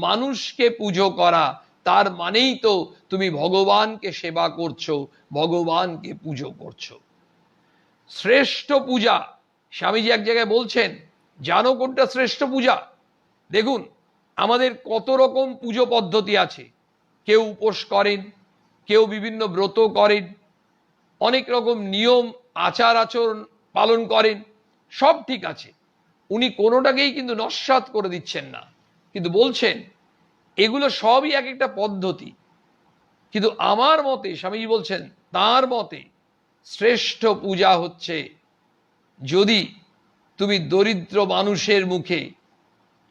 মানুষকে পুজো করা, তার মানেই তো তুমি ভগবানকে সেবা করছো, ভগবানকে পুজো করছো। শ্রেষ্ঠ পূজা, স্বামীজি এক জায়গায় বলছেন, জানো কোনটা শ্রেষ্ঠ পূজা? দেখুন, আমাদের কত রকম পুজো পদ্ধতি আছে। কেউ উপোস করেন, কেউ বিভিন্ন ব্রত করেন, অনেক রকম নিয়ম আচার আচরণ পালন করেন, সব ঠিক আছে। উনি কোনোটাকেই কিন্তু নস্যাৎ করে দিচ্ছেন না, কিন্তু বলছেন এগুলো সবই এক একটা পদ্ধতি। কিন্তু আমার মতে, স্বামীজি বলছেন তার মতে শ্রেষ্ঠ পূজা হচ্ছে যদি তুমি দরিদ্র মানুষের মুখে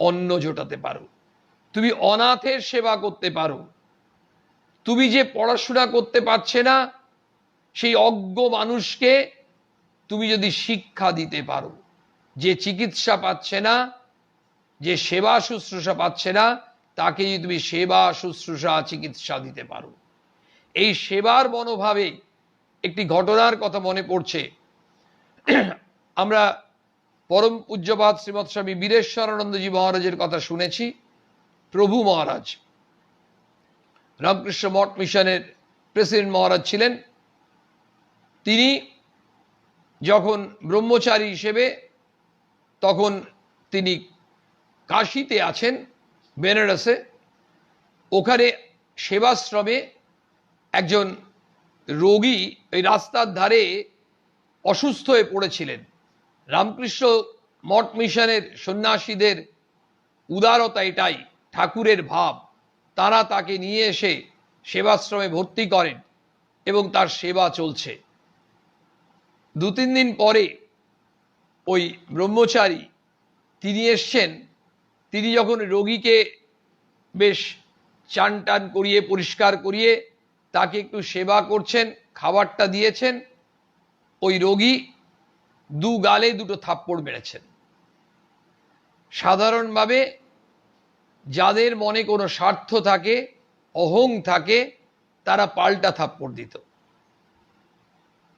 অন্ন জোটাতে পারো, তুমি অনাথের সেবা করতে পারো, তুমি যে পড়াশোনা করতে পারছে না সেই অজ্ঞ মানুষকে তুমি যদি শিক্ষা দিতে পারো, যে চিকিৎসা পাচ্ছে না, যে সেবা শুশ্রূষা পাচ্ছে না, তাকে যদি তুমি সেবা শুশ্রূষা চিকিৎসা দিতে পারো। এই সেবার মনোভাবে একটি ঘটনার কথা মনে পড়ছে। আমরা পরম পূজ্যপাদ শ্রীমৎ স্বামী বীরেশ্বরানন্দজি মহারাজের কথা শুনেছি। প্রভু মহারাজ রামকৃষ্ণ মঠ মিশনের প্রেসিডেন্ট মহারাজ ছিলেন। তিনি যখন ব্রহ্মচারী হিসেবে, তখন তিনি কাশীতে আছেন, বেনারসে। ওখানে সেবাশ্রমে একজন রোগী ওই রাস্তার ধারে অসুস্থ হয়ে পড়েছিলেন। রামকৃষ্ণ মঠ মিশনের সন্ন্যাসীদের উদারতা এটাই, ঠাকুরের ভাব। তারা তাকে নিয়ে এসে সেবাশ্রমে ভর্তি করেন এবং তার সেবা চলছে। 2-3 দিন পরে ওই ব্রহ্মচারী তিনি এসছেন। তিনি যখন রোগীকে বেশ চান টান করিয়ে পরিষ্কার করিয়ে তাকে একটু সেবা করছেন, খাবারটা দিয়েছেন, ওই রোগী 2 গালে 2টো থাপ্পড় মেরেছেন। সাধারণভাবে যাদের মনে কোনো স্বার্থ থাকে, অহং থাকে, তারা পাল্টা থাপ্পড় দিত।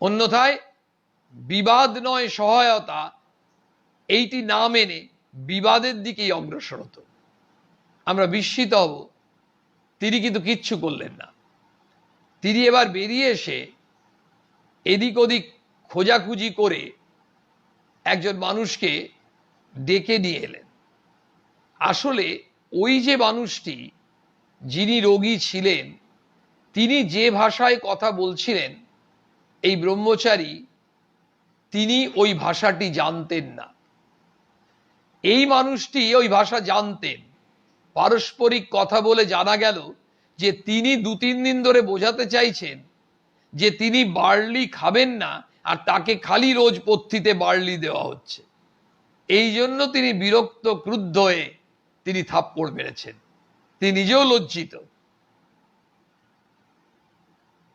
অন্যথায় বিবাদ নয় সহায়তা, এইটি না মেনে বিবাদের দিকেই অগ্রসর হতো। আমরা বিস্মিত হব, তিনি কিন্তু কিচ্ছু করলেন না। তিনি এবার বেরিয়ে এসে এদিক ওদিক খোঁজাখুঁজি করে একজন মানুষকে ডেকে নিয়ে এলেন। আসলে ওই যে মানুষটি, যিনি রোগী ছিলেন, তিনি যে ভাষায় কথা বলছিলেন, এই ব্রহ্মচারী তিনি ওই ভাষাটি জানতেন না। এই মানুষটি ওই ভাষা জানতেন। পারস্পরিক কথা বলে জানা গেল যে তিনি 2-3 দিন ধরে বোঝাতে চাইছেন যে তিনি বার্লি খাবেন না, আর তাকে খালি রোজ পথ্যিতে বার্লি দেওয়া হচ্ছে। এই জন্য তিনি বিরক্ত, ক্রুদ্ধ হয়ে তিনি থাপ্পড় মেরেছেন। তিনি নিজেও লজ্জিত।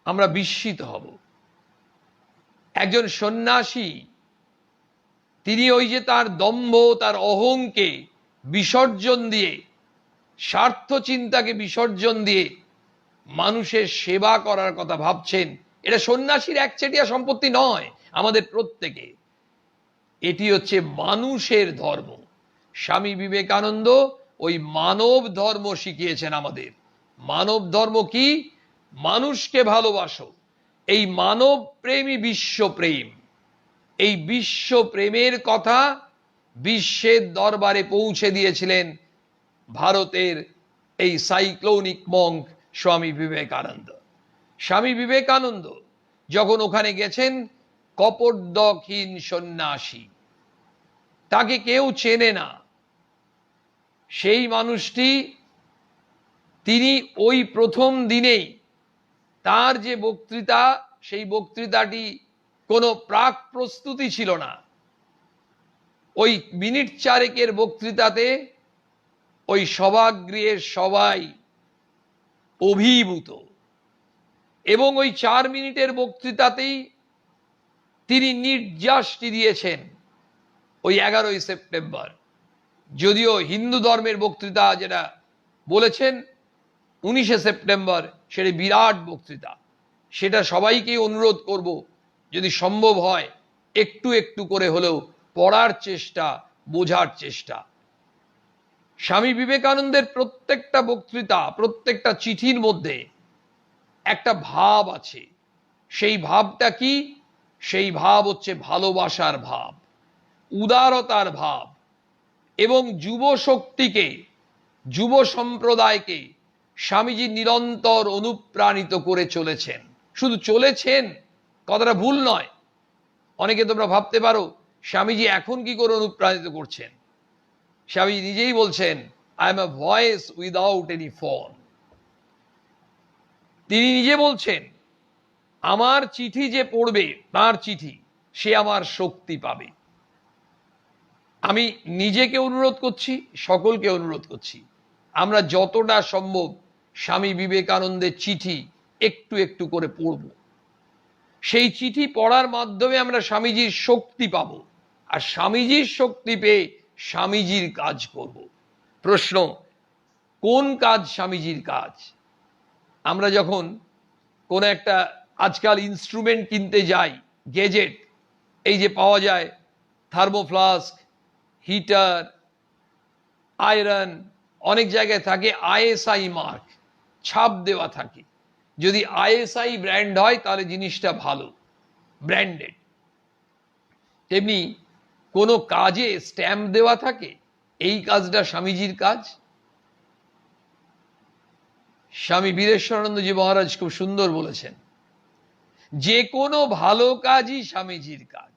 আমরা বিস্মিত হব। একজন সন্ন্যাসী তিনি ওই যে তার দম্ভ, তার অহংকে বিসর্জন দিয়ে, স্বার্থ চিন্তাকে বিসর্জন দিয়ে মানুষের সেবা করার কথা ভাবছেন। এটা সন্ন্যাসীর একচেটিয়া সম্পত্তি নয়, আমাদের প্রত্যেকে। এটি হচ্ছে মানুষের ধর্ম। স্বামী বিবেকানন্দ ওই মানব ধর্ম শিখিয়েছেন আমাদের। মানব ধর্ম কি? মানুষকে ভালোবাসো। এই মানব প্রেমই বিশ্বপ্রেম। এই বিশ্বপ্রেমের কথা বিশ্বের দরবারে পৌঁছে দিয়েছিলেন ভারতের এই সাইক্লোনিক মঙ্ক স্বামী বিবেকানন্দ। স্বামী বিবেকানন্দ যখন ওখানে গেছেন, কপটদকহীন সন্ন্যাসী, তাকে কেউ চেনে না। সেই মানুষটি তিনি ওই প্রথম দিনেই তার যে বক্তৃতা, সেই বক্তৃতাটি কোনো প্রাক প্রস্তুতি ছিল না। ওই মিনিট 4 বক্তৃতাতে ওই সভাগৃহের সবাই অভিভূত, এবং ওই 4 মিনিটের বক্তৃতাতেই তিনি নির্যাসটি দিয়েছেন ওই 11ই সেপ্টেম্বর। যদিও হিন্দু ধর্মের বক্তৃতা যেটা বলেছেন 19শে সেপ্টেম্বর, সেটা বিরাট বক্তৃতা। সেটা সবাইকেই অনুরোধ করব, যদি সম্ভব হয় একটু একটু করে হলেও পড়ার চেষ্টা, বোঝার চেষ্টা। স্বামী বিবেকানন্দের প্রত্যেকটা বক্তৃতা, প্রত্যেকটা চিঠির মধ্যে একটা ভাব আছে। সেই ভাবটা কি? সেই ভাব হচ্ছে ভালোবাসার ভাব, উদারতার ভাব, এবং যুব শক্তিকে, যুব সম্প্রদায়কে স্বামীজি নিরন্তর অনুপ্রাণিত করে চলেছেন। শুধু চলেছেন কথাটা ভুল নয়। অনেকে তোমরা ভাবতে পারো স্বামীজি এখন কি করে অনুপ্রাণিত করছেন। স্বামীজি নিজেই বলছেন, I am a voice without any phone. তিনি নিজে বলছেন, আমার চিঠি যে পড়বে, তার চিঠি, সে আমার শক্তি পাবে। আমি নিজেকে অনুরোধ করছি, সকলকে অনুরোধ করছি, আমরা যতটা সম্ভব স্বামী বিবেকানন্দের চিঠি একটু একটু করে পড়ব। সেই চিঠি পড়ার মাধ্যমে আমরা স্বামীজির শক্তি পাব, আর স্বামীজির শক্তি পেয়ে স্বামীজির কাজ করব। প্রশ্ন, কোন কাজ স্বামীজির কাজ? আমরা যখন কোন একটা আজকাল ইনস্ট্রুমেন্ট কিনতে যাই, গেজেট, এই যে পাওয়া যায় থার্মোফ্লাস্ক, হিটার, আয়রন, অনেক জায়গায় থাকে আইএসআই মার্ক, ছাপ দেওয়া থাকে। যদি আইএসআই ব্র্যান্ড হয় তাহলে জিনিসটা ভালো, ব্র্যান্ডেড। তেমনি কোনো কাজে স্ট্যাম্প দেওয়া থাকে, এই কাজটা স্বামীজির কাজ। স্বামী বীরেশ্বরানন্দজি মহারাজ খুব সুন্দর বলেছেন, যে কোনো ভালো কাজই স্বামীজির কাজ।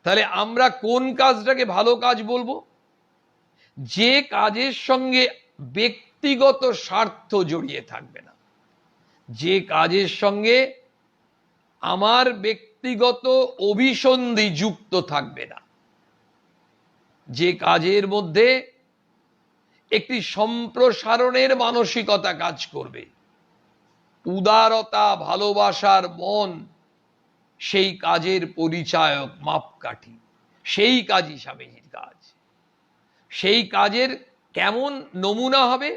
তাহলে আমরা কোন কাজটাকে ভালো কাজ বলবো? যে কাজের সঙ্গে ব্যক্তিগত স্বার্থ জড়িয়ে থাকবে না, যে কাজের সঙ্গে আমার ব্যক্তিগত অভিসন্ধি যুক্ত থাকবে না, যে কাজের মধ্যে একটি সম্প্রসারণের মানসিকতা কাজ করবে, উদারতা, ভালোবাসার মন সেই কাজের পরিচায়ক, মাপকাঠি, সেই কাজই স্বামীজির কাজ। সেই কাজের কেমন নমুনা হবে?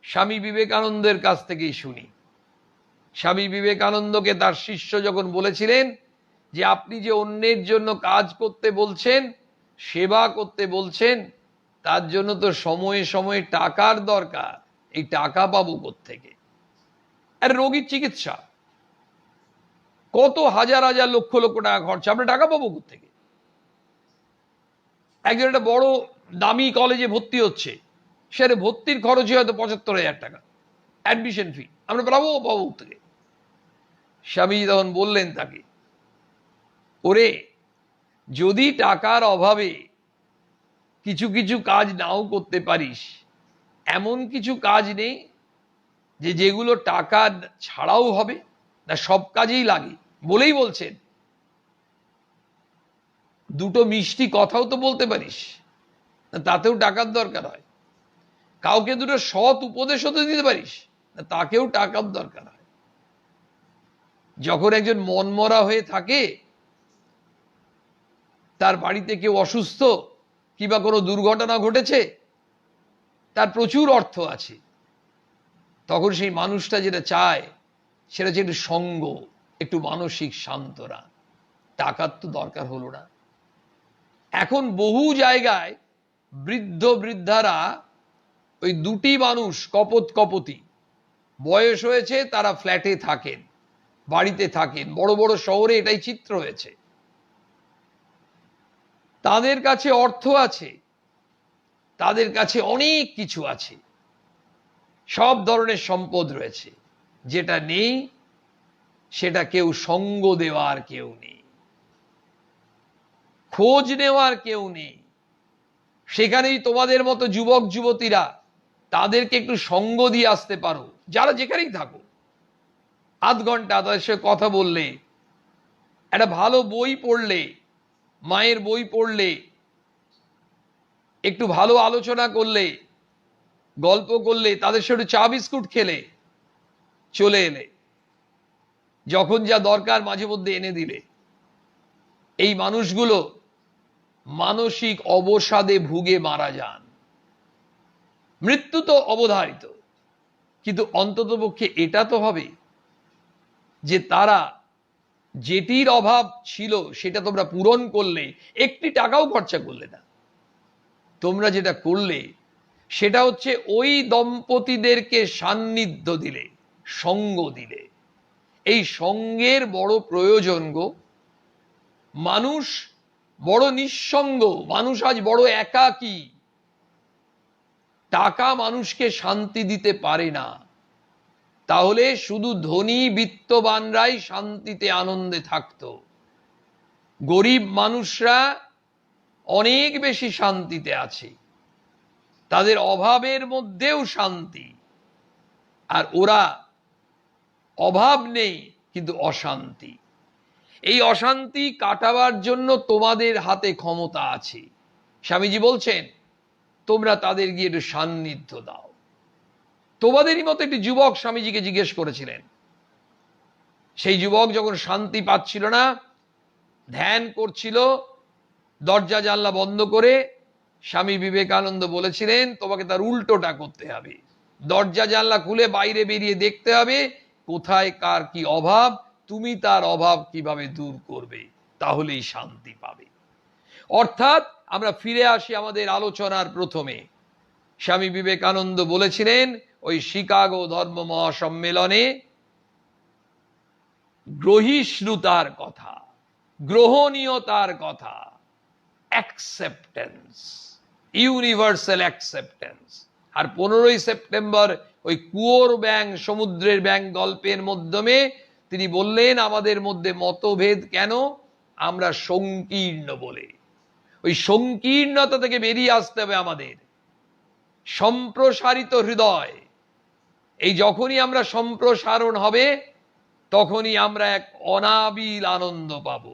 স্বামী বিবেকানন্দের কাছ থেকেই শুনি। স্বামী বিবেকানন্দকে তার শিষ্য যখন বলেছিলেন যে আপনি যে অন্যের জন্য কাজ করতে বলছেন, সেবা করতে বলছেন, তার জন্য তো সময়ে সময়ে টাকার দরকার, এই টাকা পাবো কোত্থেকে? আর রোগীর চিকিৎসা কত হাজার হাজার লক্ষ লক্ষ টাকা খরচা, আমরা টাকা পাবো কোত্থেকে? একজন একটা বড় দামি কলেজে ভর্তি হচ্ছে, সেটা ভর্তির খরচই হয়তো 75,000 টাকা অ্যাডমিশন ফি, আমরা পাবো থেকে। স্বামীজি তখন বললেন তাকে, ওরে, যদি টাকার অভাবে কিছু কিছু কাজ নাও করতে পারিস, এমন কিছু কাজ নেই যে যেগুলো টাকা ছাড়াও হবে না, সব কাজেই লাগে। বলেই বলছেন, দুটো মিষ্টি কথাও তো বলতে পারিস না, তাতেও টাকার দরকার হয়। কাউকে দুটো সৎ উপদেশও তো দিতে পারিস না, তাকেও টাকার দরকার হয়। যখন একজন মনমরা হয়ে থাকে, তার বাড়িতে কেউ অসুস্থ কিংবা কোনো দুর্ঘটনা ঘটেছে, তার প্রচুর অর্থ আছে, তখন সেই মানুষটা যেটা চায় সেটা হচ্ছে একটু সঙ্গ, একটু মানসিক সান্ত্বনা। টাকার তো দরকার হলো না। এখন বহু জায়গায় বৃদ্ধ বৃদ্ধারা, ওই দুটি মানুষ কপতি, বয়স হয়েছে, তারা ফ্ল্যাটে থাকেন, বাড়িতে থাকেন, বড় বড় শহরে এটাই চিত্র হয়েছে। তাদের কাছে অর্থ আছে, তাদের কাছে অনেক কিছু আছে, সব ধরনের সম্পদ রয়েছে, যেটা নেই সেটা কেউ সঙ্গ দেওয়ার কেউ নেই, খোঁজ নেওয়ার কেউ নেই। সেখানেই তোমাদের মতো যুবক যুবতীরা তাদেরকে একটু সঙ্গ দিয়ে আসতে পারো, যারা যেখানেই থাকো। আধ ঘন্টা তাদের সাথে কথা বললে, একটা ভালো বই পড়লে, মায়ের বই পড়লে, একটু ভালো আলোচনা করলে, গল্প করলে, তাদের সাথে চা বিস্কুট খেলে, চলে এলে, যখন যা দরকার মাঝে মধ্যে এনে দিলে, এই মানুষগুলো মানসিক অবসাদে ভুগে মারা যান। মৃত্যু তো অবধারিত, কিন্তু অন্ততপক্ষে এটা তো হবে যে তারা যেটির অভাব ছিল সেটা তোমরা পূরণ করলে, একটি টাকাও খরচা করলে না। তোমরা যেটা করলে সেটা হচ্ছে ওই দম্পতিদেরকে সান্নিধ্য দিলে, সঙ্গ দিলে। এই সঙ্গের বড় প্রয়োজন গো। মানুষ বড় নিঃসঙ্গ, মানুষ আজ বড় একাকী। টাকা মানুষকে শান্তি দিতে পারে না। তাহলে শুধু ধনী বিত্তবানরাই শান্তিতে আনন্দে থাকতো, গরিব মানুষরা অনেক বেশি শান্তিতে আছে, তাদের অভাবের মধ্যেও শান্তি। আর ওরা অভাব নেই কিন্তু অশান্তি। এই অশান্তি কাটাবার জন্য তোমাদের হাতে ক্ষমতা আছে। স্বামীজি বলছেন, তোমরা তাদের গিয়ে একটু সান্নিধ্য দাও। তোমাদেরই মতো একটি যুবক স্বামীজিকে জিজ্ঞেস করেছিলেন। সেই যুবক যখন শান্তি পাচ্ছিল না, ধ্যান করছিল, দরজা জানলা বন্ধ করে, স্বামী বিবেকানন্দ বলেছিলেন তোমাকে তার উল্টোটা করতে হবে। দরজা জানলা খুলে বাইরে বেরিয়ে দেখতে হবে কোথায় কার কি অভাব, তুমি তার অভাব কিভাবে দূর করবে। তাহলেই শান্তি পাবে। অর্থাৎ আমরা ফিরে আসি আমাদের আলোচনার প্রথমে। স্বামী বিবেকানন্দ বলেছিলেন ওই শিকাগো ধর্ম মহাসম্মেলনে গ্রহিষ্ণুতার কথা, গ্রহণীয়তার কথা, অ্যাকসেপ্টেন্স, ইউনিভার্সাল অ্যাকসেপ্টেন্স। আর 15ই সেপ্টেম্বর ওই কুয়োর ব্যাঙ সমুদ্রের ব্যাঙ গল্পের মাধ্যমে তিনি বললেন আমাদের মধ্যে মতভেদ কেন, আমরা সংকীর্ণ বলে। ওই সংকীর্ণতা থেকে বেরিয়ে আসতে হবে আমাদের। সম্প্রসারিত হৃদয়, এই যখনই আমরা সম্প্রসারণ হবে তখনই আমরা এক অনাবিল আনন্দ পাব।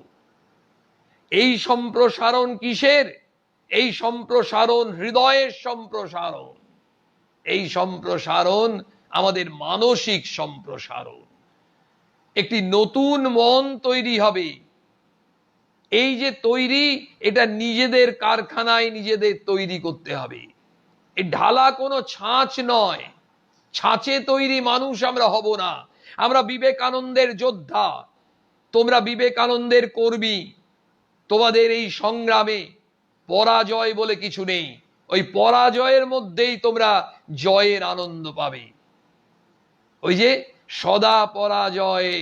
এই সম্প্রসারণ কিসের? এই সম্প্রসারণ হৃদয়ের সম্প্রসারণ। এই সম্প্রসারণ আমাদের মানসিক সম্প্রসারণ। একটি নতুন মন তৈরি হবে। এই যে তৈরি, এটা নিজেদের কারখানায় নিজেদের তৈরি করতে হবে। এই ঢালা কোনো ছাঁচ নয়। ছাঁচে তৈরি মানুষ আমরা হব না। আমরা বিবেকানন্দের যোদ্ধা, তোমরা বিবেকানন্দের কর্মী। তোমাদের এই সংগ্রামে পরাজয় বলে কিছু নেই। ওই পরাজয়ের মধ্যেই তোমরা জয়ের আনন্দ পাবে। ওই যে সদা পরাজয়ে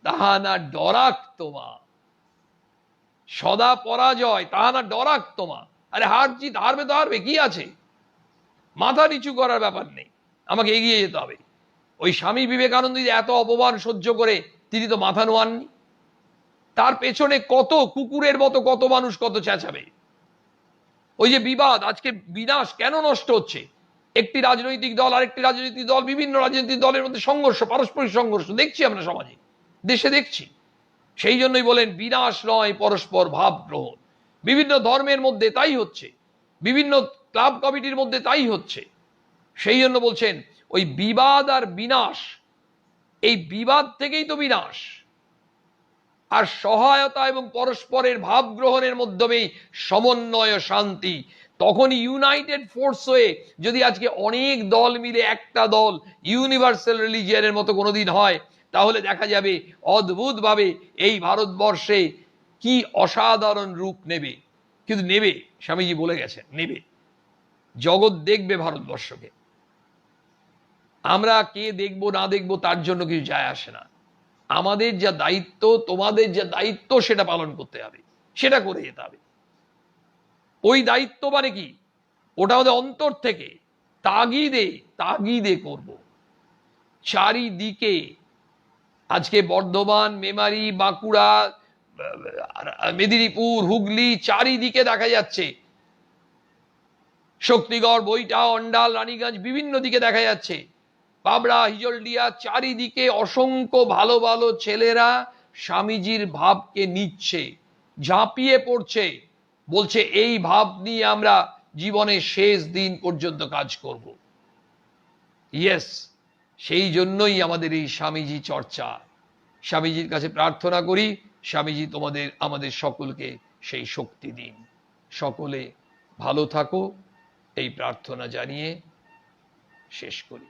তাহা না ডরাক তোমা, সদা পরাজয় তাহা না ডরাক তোমা। আরে হার জিত, হারবে তো হারবে, কি আছে, মাথা নিচু করার ব্যাপার নেই, আমাকে এগিয়ে যেতে হবে। ওই স্বামী বিবেকানন্দ এত অপমান সহ্য করে তিনি তো মাথা নোয়াননি। তার পেছনে কত কুকুরের মতো কত মানুষ কত চেঁচাবে। ওই যে বিবাদ, আজকে বিনাশ কেন নষ্ট হচ্ছে? একটি রাজনৈতিক দল আরেকটি রাজনৈতিক দল, বিভিন্ন রাজনৈতিক দলের মধ্যে সংঘর্ষ, পারস্পরিক সংঘর্ষ দেখছি আমরা সমাজে, দেশে দেখছি। সেই জন্যই বলেন বিনাশ নয় পরস্পর ভাব গ্রহণ। বিভিন্ন ধর্মের মধ্যে তাই হচ্ছে, বিভিন্ন ক্লাব কমিটির মধ্যে তাই হচ্ছে। সেই জন্য বলছেন ওই বিবাদ আর বিনাশ, এই বিবাদ থেকেই তো বিনাশ। আর সহায়তা এবং পরস্পরের ভাব গ্রহণের মাধ্যমেই সমন্বয় শান্তি। তখনই ইউনাইটেড ফোর্স হয়ে যদি আজকে অনেক দল মিলে একটা দল ইউনিভার্সাল রিলিজিয়নের মতো কোনোদিন হয়, তাহলে দেখা যাবে অদ্ভুতভাবে এই ভারতবর্ষে কি অসাধারণ রূপ নেবে। কিন্তু নেবে, স্বামীজি বলে গেছেন নেবে। জগৎ দেখবে ভারতবর্ষকে। আমরা কে দেখবো না দেখবো তার জন্য কিছু যায় আসে না। আমাদের যা দায়িত্ব, তোমাদের যা দায়িত্ব, সেটা পালন করতে হবে, সেটা করে যেতে হবে। ওই দায়িত্ব মানে কি? ওটা আমাদের অন্তর থেকে তাগিদে তাগিদে করব। চারিদিকে আজকে বর্ধমান, মেমারি, বাঁকুড়া, মেদিনীপুর, হুগলি, চারিদিকে দেখা যাচ্ছে, শক্তিগড়, বইটা, অন্ডাল, রানীগঞ্জ, বিভিন্ন দিকে দেখা যাচ্ছে, পাবড়া, হিজলডিয়া, চারিদিকে অসংখ্য ভালো ভালো ছেলেরা স্বামীজির ভাবকে নিচ্ছে, ঝাঁপিয়ে পড়ছে, বলছে এই ভাব নিয়ে আমরা জীবনের শেষ দিন পর্যন্ত কাজ করব। ইয়েস, সেই জন্যই আমাদের এই স্বামীজি চর্চা। স্বামীজির কাছে প্রার্থনা করি, স্বামীজি তোমাদের আমাদের সকলকে সেই শক্তি দিন। সকলে ভালো থাকো, এই প্রার্থনা জানিয়ে শেষ করি।